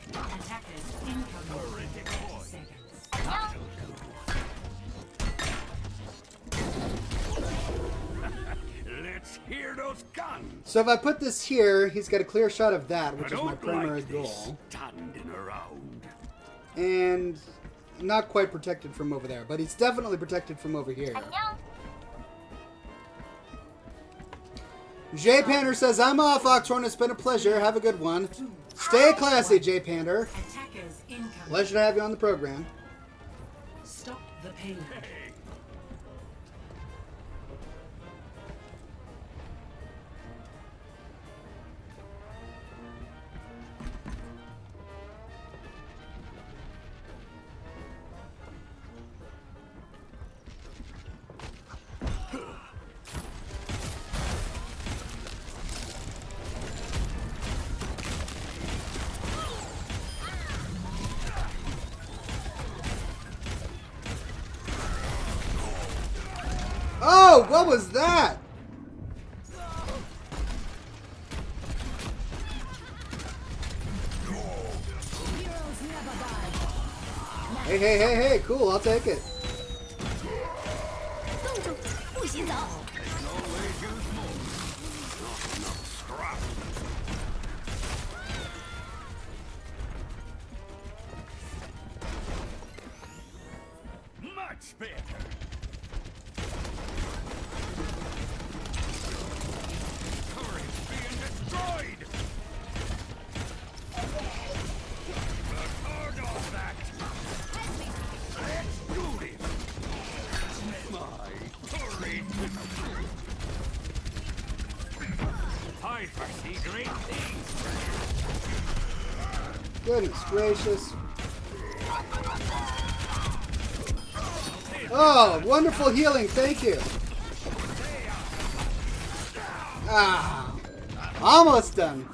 Attackers incoming. 30 seconds. That'll do. Let's hear those guns. So if I put this here, he's got a clear shot of that, which I is my don't primary like goal. this standing around. And not quite protected from over there, but he's definitely protected from over here. J Pander says, I'm off, Oxhorn. It's been a pleasure. Have a good one. Stay classy, J Pander. Attackers incoming. Pleasure to have you on the program. Stop the payload. Hey, Oh, what was that? Hey, hey, hey, hey, cool, I'll take it. scrap. Much better. Turret's being destroyed. The card of that. Let's do this. My turret. I foresee great things. Goodness gracious. Oh, wonderful healing, thank you. Ah, almost done.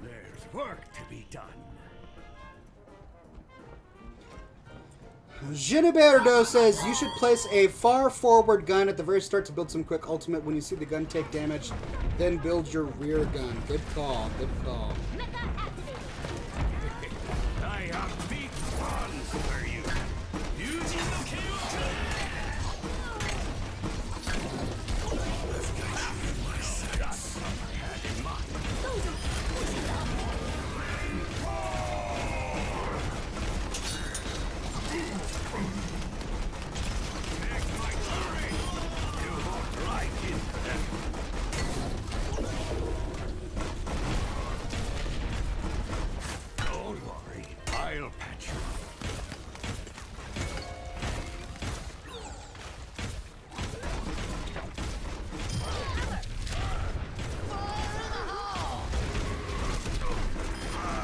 There's work to be done. Giniberdo says you should place a far forward gun at the very start to build some quick ultimate when you see the gun take damage, then build your rear gun. Good call, good call. I have big plans for you. Using the KO. That's what I had in mind. Take my turret. You walked right into them. Don't worry, I'll patch you up.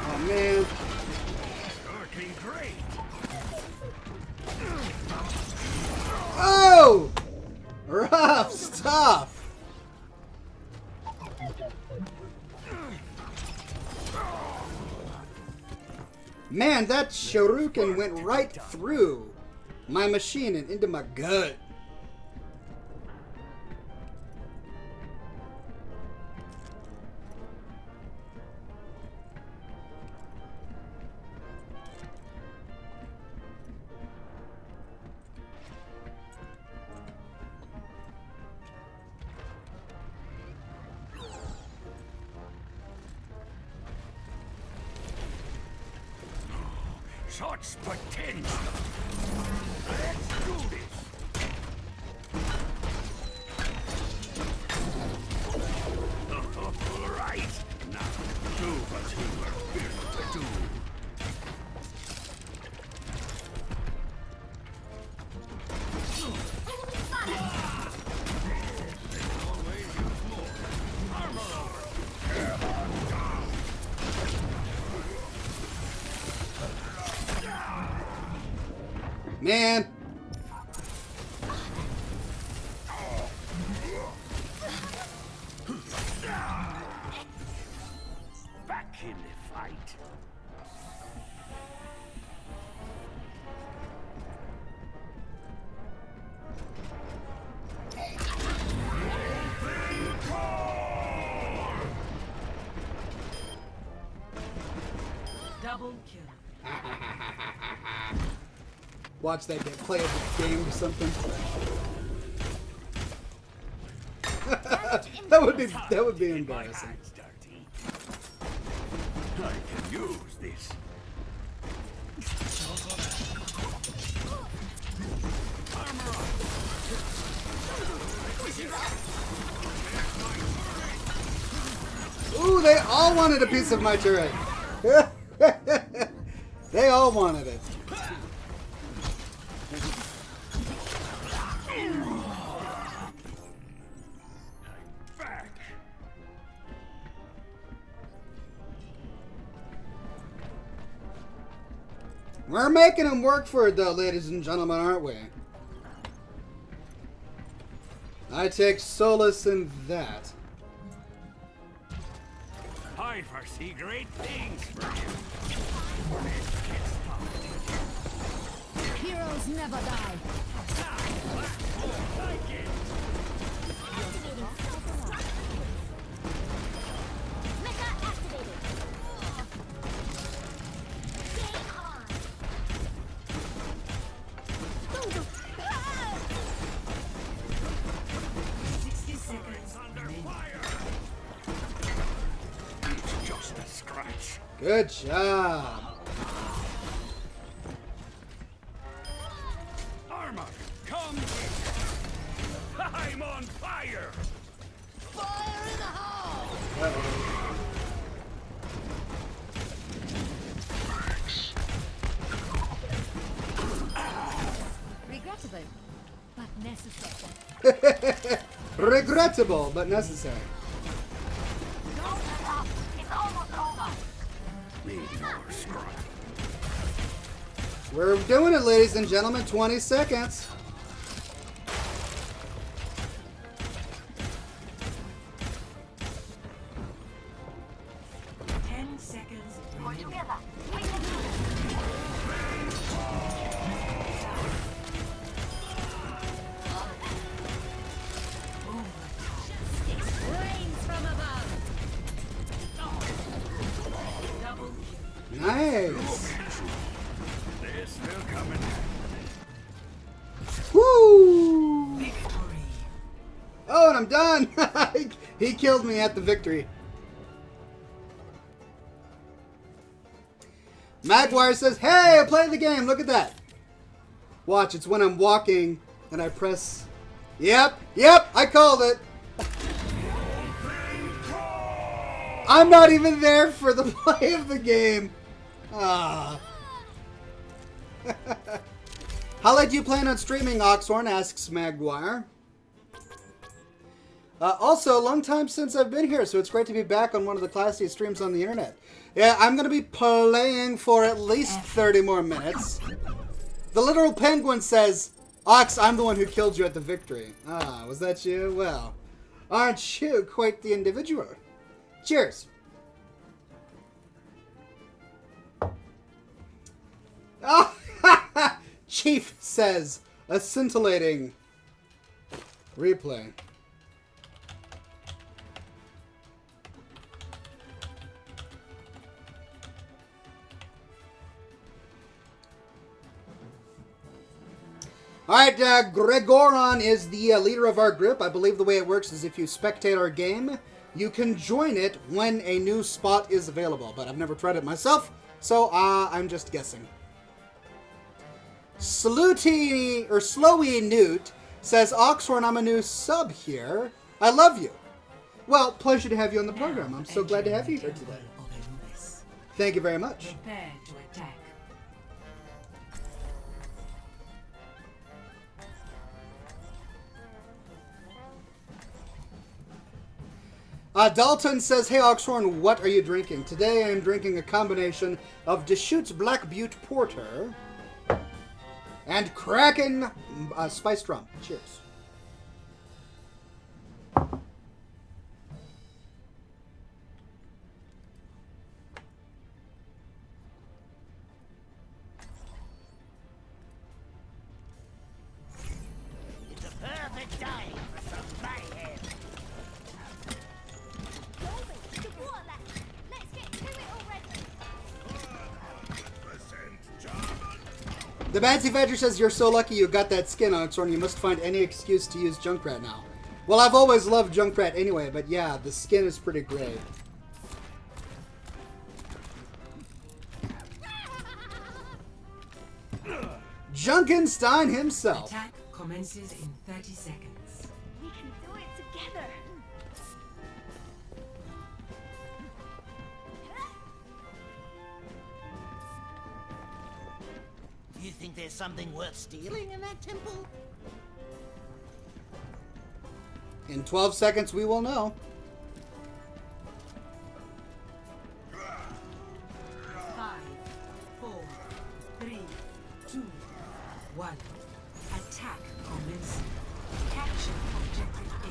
Oh man. Working great. Oh! Rough stuff! Man, that shuriken went right through my machine and into my gut. such potential. Let's do this. All right. Now do what you were built to do. Always use more. Armor over. Man. Back in the fight. Double kill. Watch that get play of the game or something. that would be My embarrassing. hands dirty. I can use this. Armor up. Ooh, they all wanted a piece of my turret. They all wanted it. Back. We're making them work for it, though, ladies and gentlemen, aren't we? I take solace in that. I foresee great things for you. Let's get started. Heroes never die. Like it. Activating self-alarm. Mecha activated. Game on. 60 seconds. Under fire. It's just a scratch. Good job. Armor, come. I'm on fire. Fire in the hole. Regrettable, but necessary. Regrettable, but necessary. Don't let up. It's almost over. Need more scrap. We're doing it, ladies and gentlemen. 20 seconds. We're together. We can do it. Rains from above. Double kill. Nice. This will come in. Woo! Victory. Oh, and I'm done. He killed me at the victory. Magwire says, "Hey, I played the game. Look at that. Watch, it's when I'm walking and I press. Yep, I called it. I'm not even there for the play of the game. Ah. How late do you plan on streaming, Oxhorn?" asks Magwire. Also, long time since I've been here, so it's great to be back on one of the classiest streams on the internet. Yeah, I'm going to be playing for at least 30 more minutes. The literal penguin says, "Ox, I'm the one who killed you at the victory." Ah, was that you? Well, aren't you quite the individual? Cheers. Oh, Chief says, a scintillating replay. Alright, Gregoron is the leader of our group. I believe the way it works is if you spectate our game, you can join it when a new spot is available. But I've never tried it myself, so I'm just guessing. Slowy Newt says, Oxhorn, I'm a new sub here. I love you. Well, pleasure to have you on the program. I'm so glad to have you here today. Thank you very much. Prepare to attack. Dalton says, hey Oxhorn, what are you drinking? Today I am drinking a combination of Deschutes Black Butte Porter and Kraken Spiced Rum. Cheers. It's a perfect day for some mayhem. Let's get to it already. 100% German. The Bancy Badger says, you're so lucky you got that skin, Oxhorn. You must find any excuse to use Junkrat now. Well, I've always loved Junkrat anyway, but yeah, the skin is pretty great. Junkenstein himself. Attack commences in 30 seconds. We can do it together. You think there's something worth stealing in that temple? In 12 seconds, we will know. 5, 4, 3, 2, 1. Attack commencing. Capture objective A.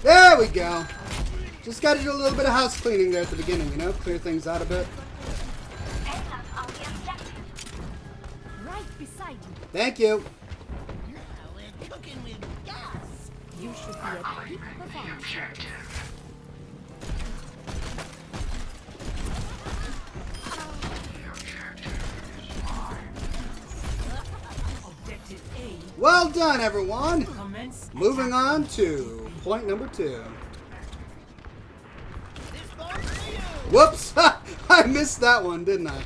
There we go. Just got to do a little bit of house cleaning there at the beginning, you know? Clear things out a bit. Right beside you. Thank you. Now we're cooking with gas. You should be at peak performance. Objective A. Well done, everyone. Commence. Moving on to point number 2. This one's for you. Whoops! I missed that one, didn't I?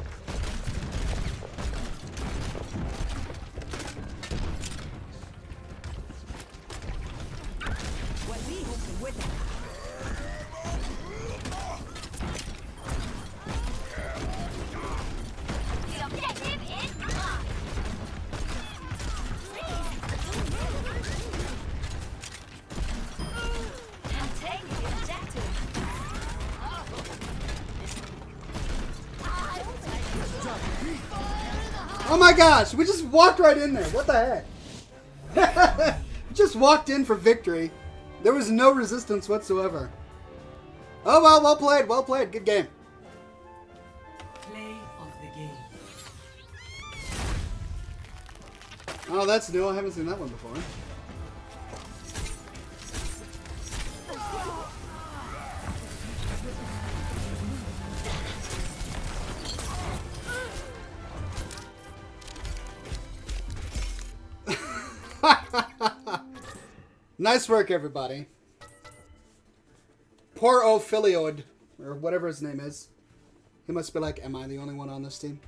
The objective is locked. Take the objective. Oh my gosh, we just walked right in there. What the heck? Just walked in for victory. There was no resistance whatsoever. Oh well, well played, well played. Good game. Play of the game. Oh, that's new. I haven't seen that one before. Nice work, everybody. Poor Ophilioid, or whatever his name is. He must be like, am I the only one on this team?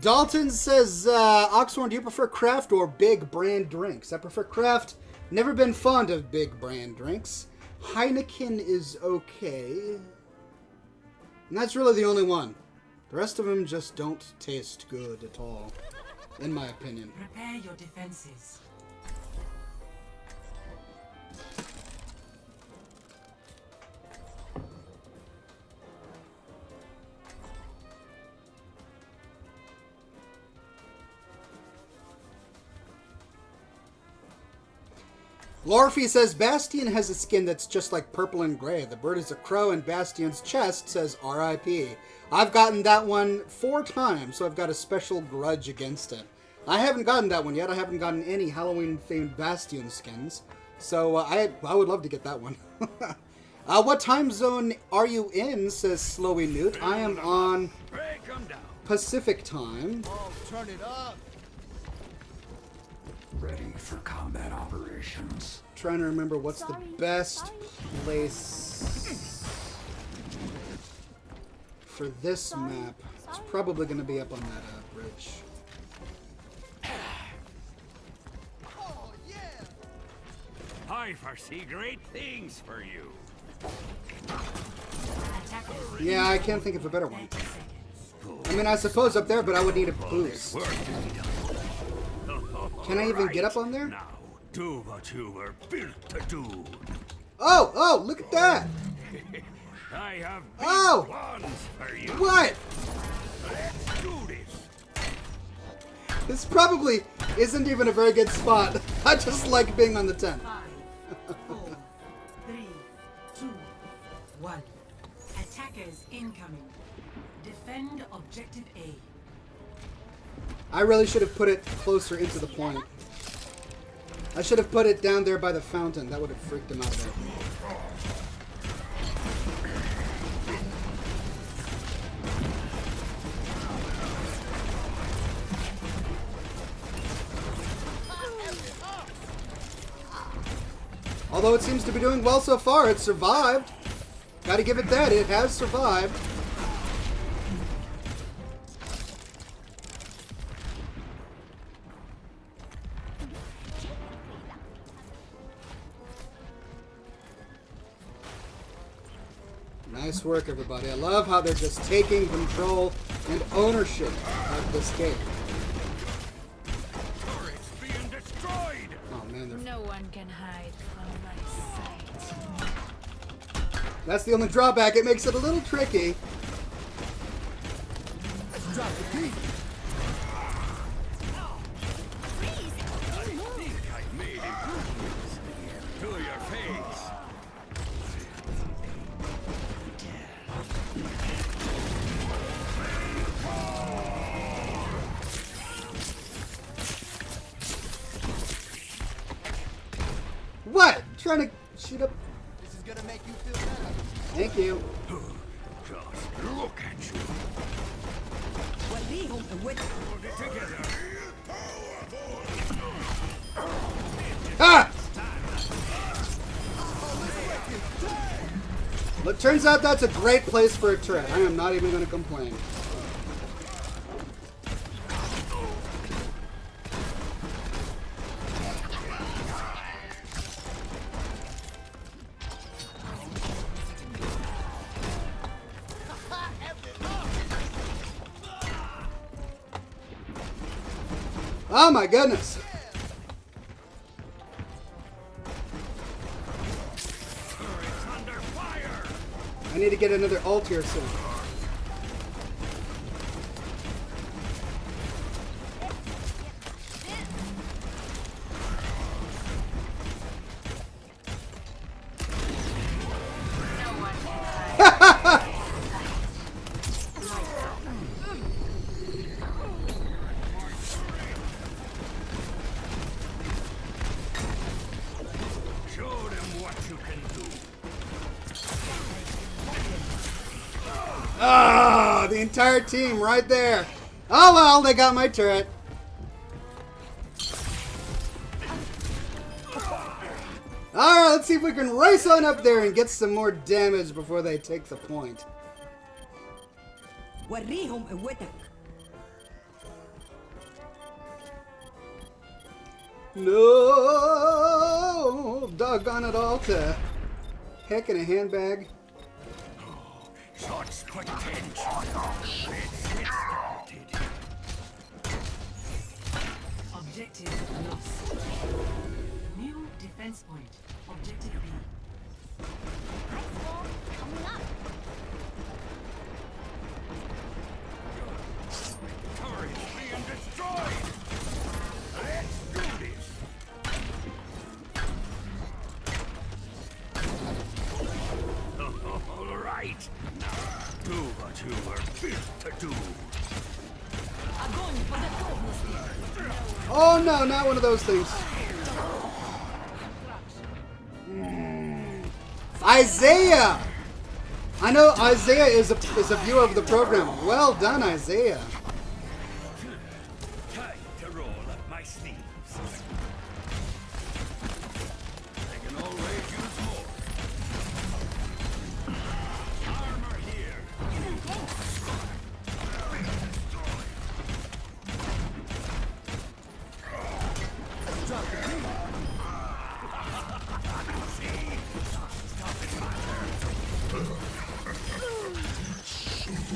Dalton says, Oxhorn, do you prefer craft or big brand drinks? I prefer craft. Never been fond of big brand drinks. Heineken is okay. And that's really the only one. The rest of them just don't taste good at all, in my opinion. Prepare your defenses. Lorphy says Bastion has a skin that's just like purple and gray. The bird is a crow, and Bastion's chest says R.I.P. I've gotten that one 4 times, so I've got a special grudge against it. I haven't gotten that one yet. I haven't gotten any Halloween-themed Bastion skins, so I would love to get that one. What time zone are you in, says Slowy Newt. I am on Pacific time. Oh, turn it up. Ready for combat operations. Trying to remember what's the best place for this map. It's probably going to be up on that bridge. Oh, yeah. I foresee great things for you. Attackers Yeah, I can't think of a better one. 30 seconds. I mean, I suppose up there, but I would need a boost. Work to be done. Can I even get up on there? Now, do what you were built to do. Oh, look at that! I have big Oh! plans for you. What? Let's do this. This probably isn't even a very good spot. I just like being on the 10. 5, 4, 3, 2, 1. Attackers incoming. Defend objective A. I really should have put it closer into the point. I should have put it down there by the fountain. That would have freaked him out a bit. Although it seems to be doing well so far, it survived. Gotta give it that, it has survived. Nice work, everybody. I love how they're just taking control and ownership of this game. Turrets being destroyed. Oh man, they're... No one can hide from my sight. That's the only drawback. It makes it a little tricky. Drop the beat. I think I made improvements to your face. What? Trying to shoot up... This is gonna make you feel better. Thank you. Just look at you. Hold it together. Ah! Well, it turns out that's a great place for a turret. I am not even going to complain. Oh my goodness! Turrets under fire. I need to get another ult here soon. Show them what you can do. Ah, the entire team right there. Oh well, they got my turret. Alright, let's see if we can race on up there and get some more damage before they take the point. No, doggone it all to heck in a handbag. Such potential. Let's get started. Objective lost. New defense point. Objective B. Turrets being destroyed. Let's do this. right. Do what you were built to do. Oh no, not one of those things. Isaiah! I know Isaiah is a viewer of the program. Well done, Isaiah. Time to roll up my sleeves. I can always use more. Armor here.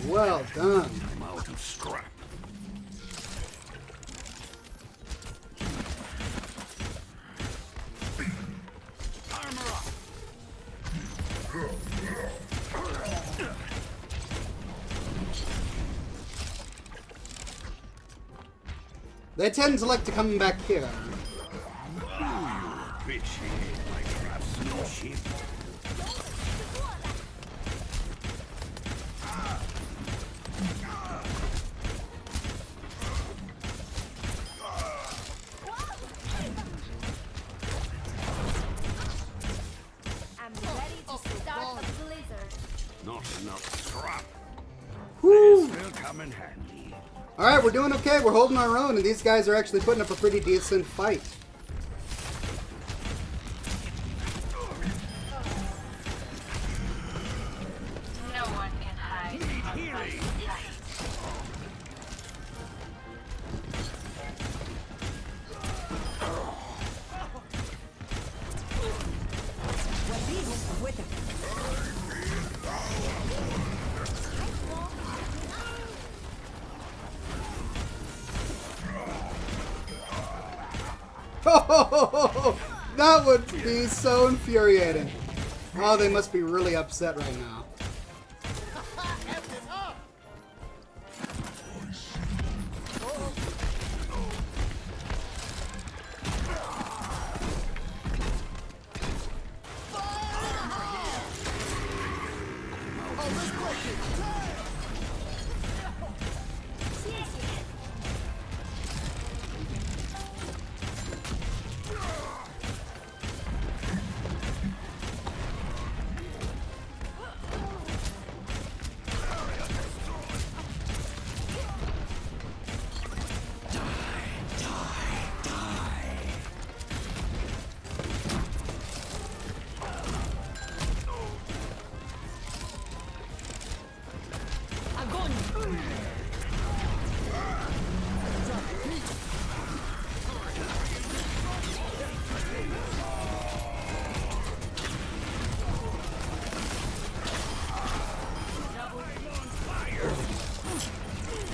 Well done. I'm out of scrap. Armor up. They tend to like to come back here. Appreciate my craftsmanship. I'm ready to start a blizzard. Not enough scrap. Whew. This will come in handy. Alright, we're doing okay. We're holding our own, and these guys are actually putting up a pretty decent fight. No one can hide. Healing. That would be so infuriating. Oh, they must be really upset right now.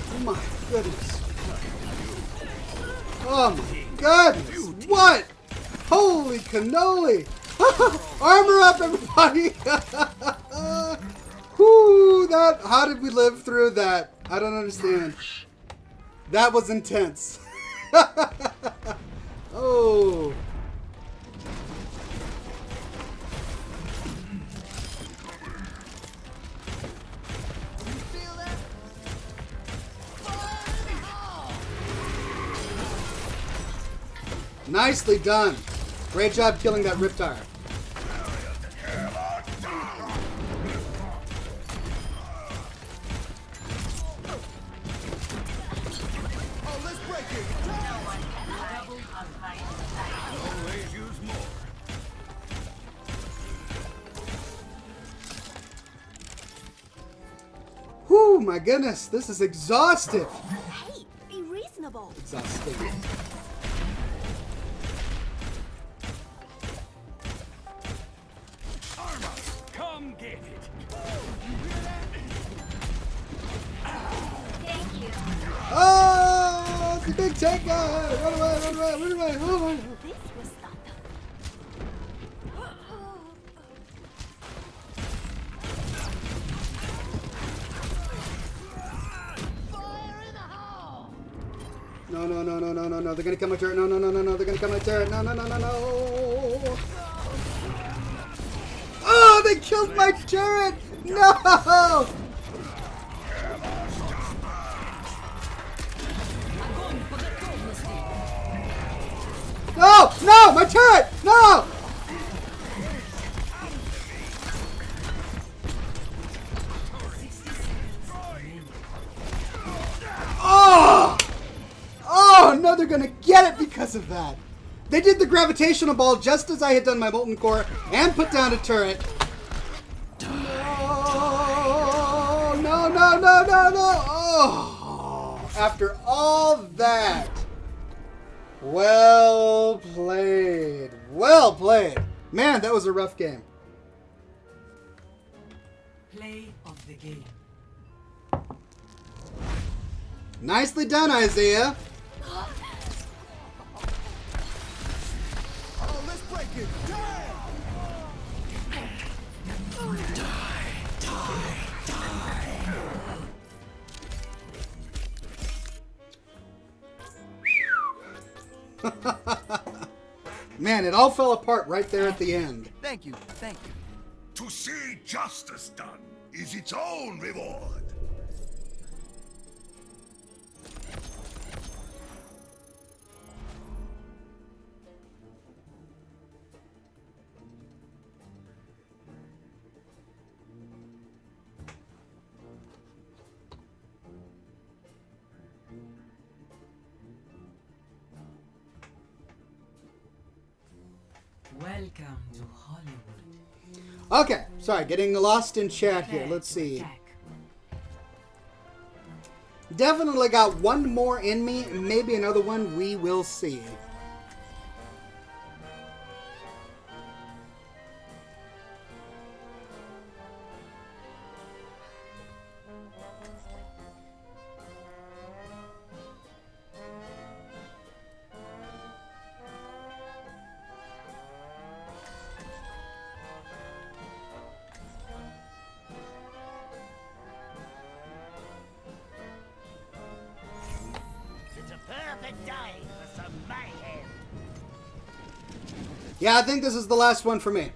Oh my goodness. Oh my goodness. What? Holy cannoli. Armor up, everybody. Whoo, that, how did we live through that? I don't understand. That was intense. Oh. Nicely done. Great job killing that Riptire. Always use more. Whew, my goodness. This is exhaustive. Hey, be reasonable. Exhausting. Armor, come get it. Thank you. Oh, it's a big tank guy. Run away, run away, run away. Oh my. This was not No, no, no, no, no, no, no. They're gonna come my turret. No, no, no, no, no. They're gonna come my turret. No, no, no, no, no. Oh, they killed my turret! No! No! No! My turret! No! Oh! Oh, no, they're gonna get it because of that. They did the gravitational ball just as I had done my molten core and put down a turret. No, no, no, no, no, no. Oh, after all that. Well played. Well played. Man, that was a rough game. Play of the game. Nicely done, Isaiah. Oh, let's break it. Man, it all fell apart right there at the end. Thank you, thank you. To see justice done is its own reward. Welcome to Hollywood. Okay, sorry, getting lost in chat here. Let's see. Attack. Definitely got one more in me, maybe another one. We will see. It's a perfect day for some mayhem. Yeah, I think this is the last one for me.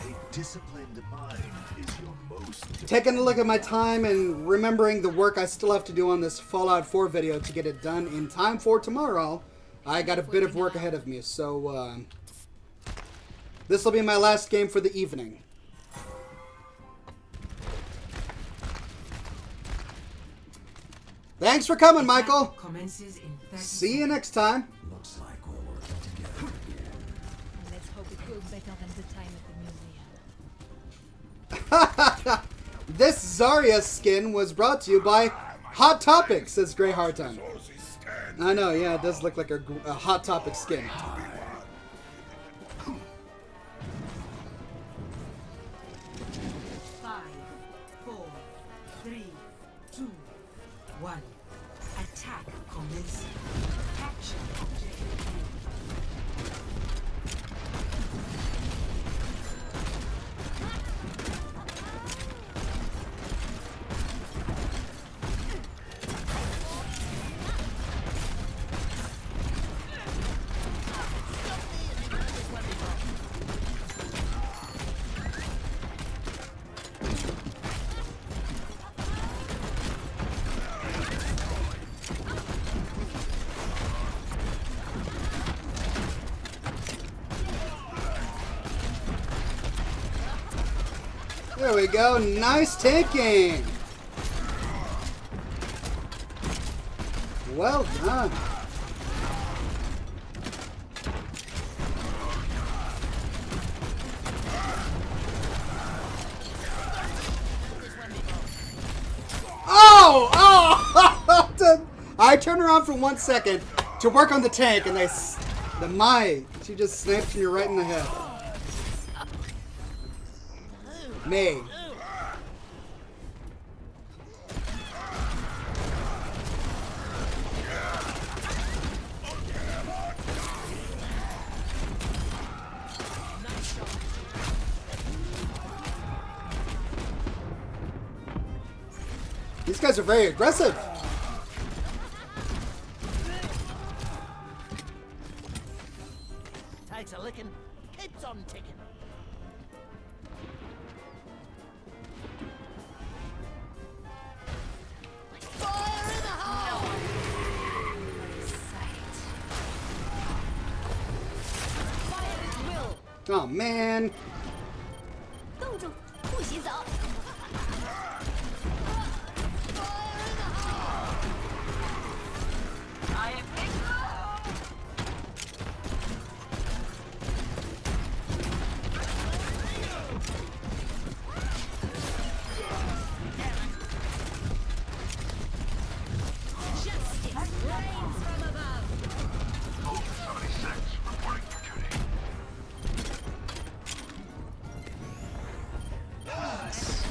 A disciplined mind is your most... Taking a look at my time and remembering the work I still have to do on this Fallout 4 video to get it done in time for tomorrow, I got a bit of work ahead of me, so this will be my last game for the evening. Thanks for coming, Michael. Commences in 30 See you next time. Looks like we're working together again. Let's hope it goes better than the time at the museum. This Zarya skin was brought to you by Hot Topic, says Grey Harton. I know, yeah, it does look like a Hot Topic skin. 5, 4, 3, 2, 1. Attack commencing. Action objective. There we go. Nice taking. Well done. Oh! Oh! I turned around for 1 second to work on the tank, and she just sniped me right in the head. May. These guys are very aggressive. Takes a licking, keeps on ticking. Oh man. 冻住，不许走。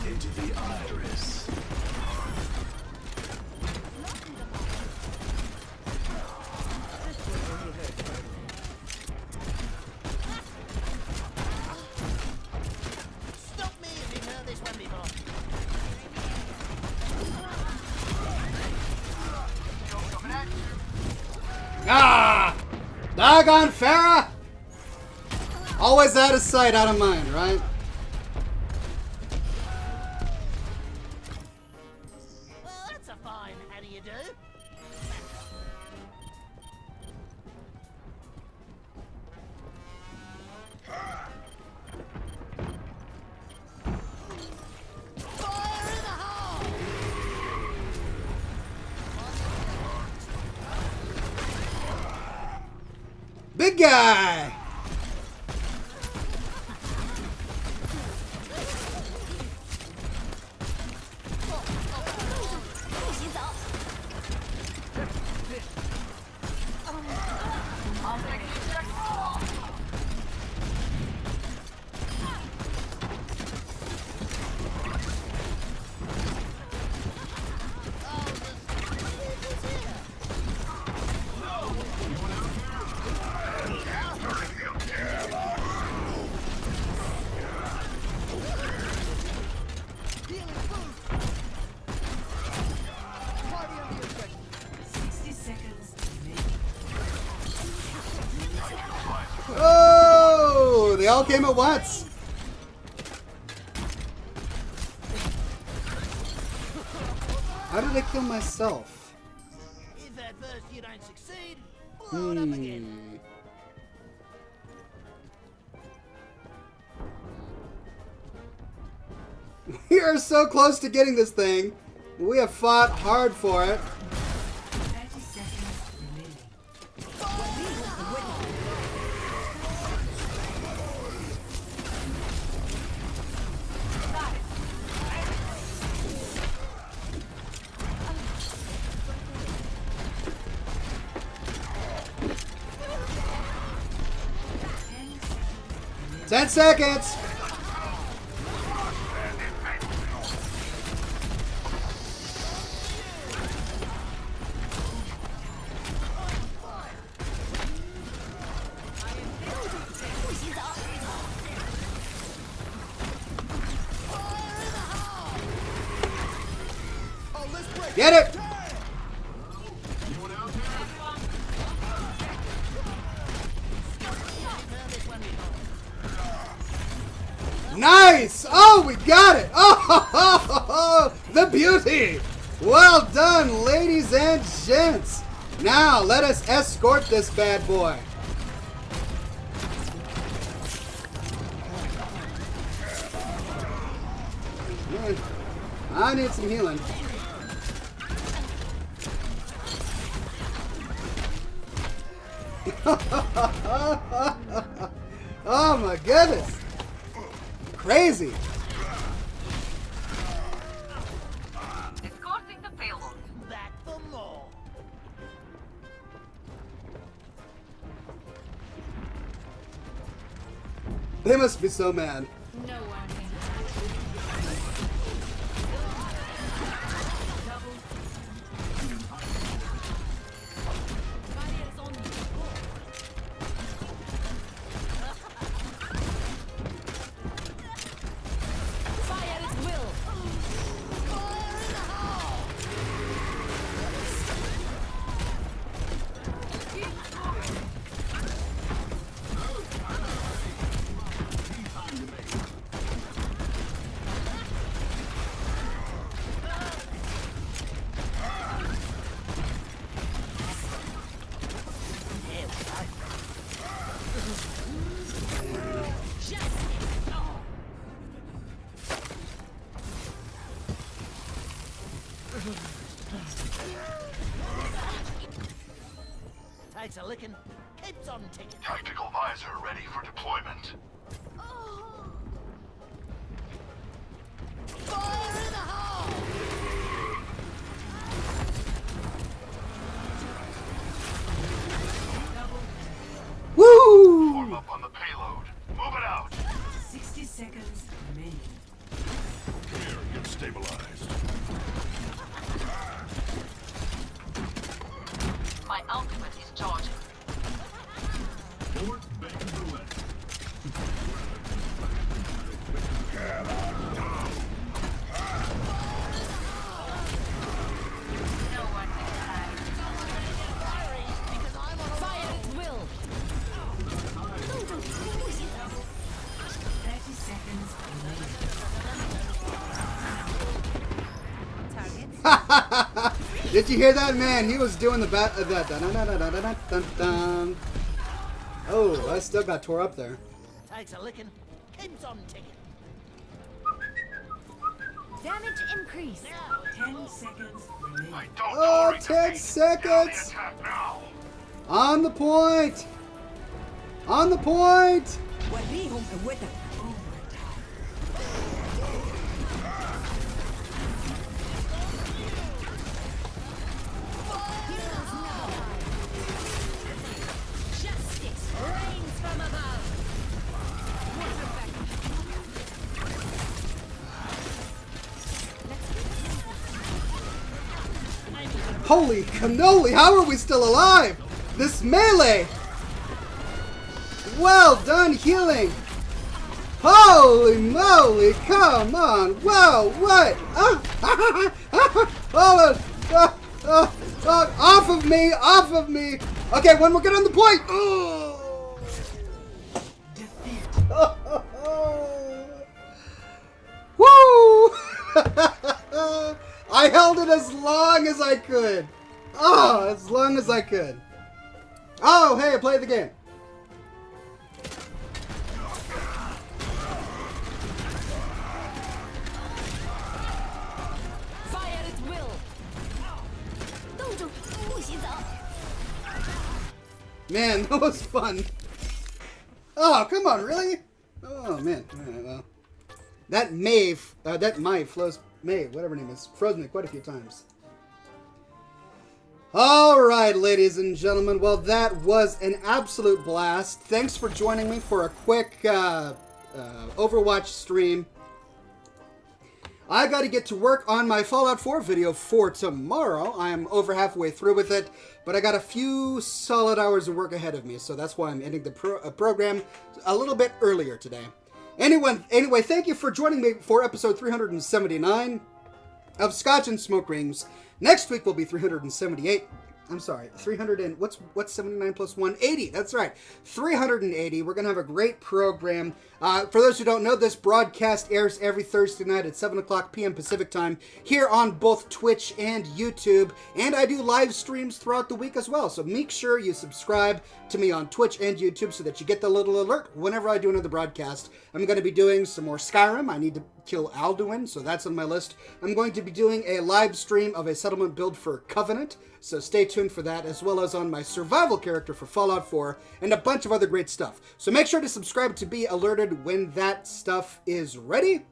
Into the iris. Stop me if you've heard this one before. Ah! Doggone Farah! Always out of sight, out of mind, right? Well, that's a fine how do you do? Fire in the hole! Big guy! Oh! They all came at once! How did I kill myself? If at first you don't succeed, blow it up again. We are so close to getting this thing. We have fought hard for it. 30 seconds remaining. 10 seconds! Get it! Nice! Oh, we got it! Oh, the beauty! Well done, ladies and gents! Now, let us escort this bad boy. Man, I need some healing. Oh my goodness! Crazy! Escorting the payload. Back for more. They must be so mad. No one can touch me. Barriers on me. Fire at will. Fire in the hole! Takes a licking, keeps on ticking. Tactical visor ready for deployment. Fire in the hole! Woo! Form up on the payload. Move it out. 60 seconds remaining. Here, get stabilized. My ultimate is charging. Fort Bang Roulette. No one can hide. Because I'm on a Fire at will. 30 seconds remaining. Targets. Did you hear that, man? He was doing the bat. Dun. Oh, I still got tore up there. takes a licking, keeps on ticking. Damage increase. 10 seconds remaining. I don't Oh, tolerate 10 defeat. Now seconds. the attack now. On the point. On the point. Justice reigns from above. Holy cannoli! How are we still alive? This melee. Well done healing. Holy moly! Come on! Whoa! What? Off of me! Off of me! Okay, when we're good on the point. Oh. Woo! I held it as long as I could. Oh, as long as I could. Oh, hey, I played the game. Fire at will. Man, that was fun. Oh, come on, really? Oh, man. All right, well. That Maeve, whatever her name is, froze me quite a few times. All right, ladies and gentlemen. Well, that was an absolute blast. Thanks for joining me for a quick Overwatch stream. I got to get to work on my Fallout 4 video for tomorrow. I am over halfway through with it, but I got a few solid hours of work ahead of me, so that's why I'm ending the program a little bit earlier today. Anyway, thank you for joining me for episode 379 of Scotch and Smoke Rings. Next week will be 378. I'm sorry, 300 and what's 79 plus 1? 80. That's right, 380. We're gonna have a great program. For those who don't know, this broadcast airs every Thursday night at 7 o'clock p.m. Pacific time here on both Twitch and YouTube, and I do live streams throughout the week as well. So make sure you subscribe to me on Twitch and YouTube so that you get the little alert whenever I do another broadcast. I'm going to be doing some more Skyrim. I need to kill Alduin, so that's on my list. I'm going to be doing a live stream of a settlement build for Covenant, so stay tuned for that, as well as on my survival character for Fallout 4, and a bunch of other great stuff. So make sure to subscribe to be alerted when that stuff is ready.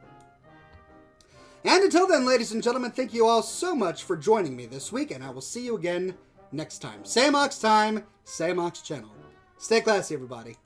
And until then, ladies and gentlemen, thank you all so much for joining me this week, and I will see you again next time. Same Ox time, same Ox channel. Stay classy, everybody.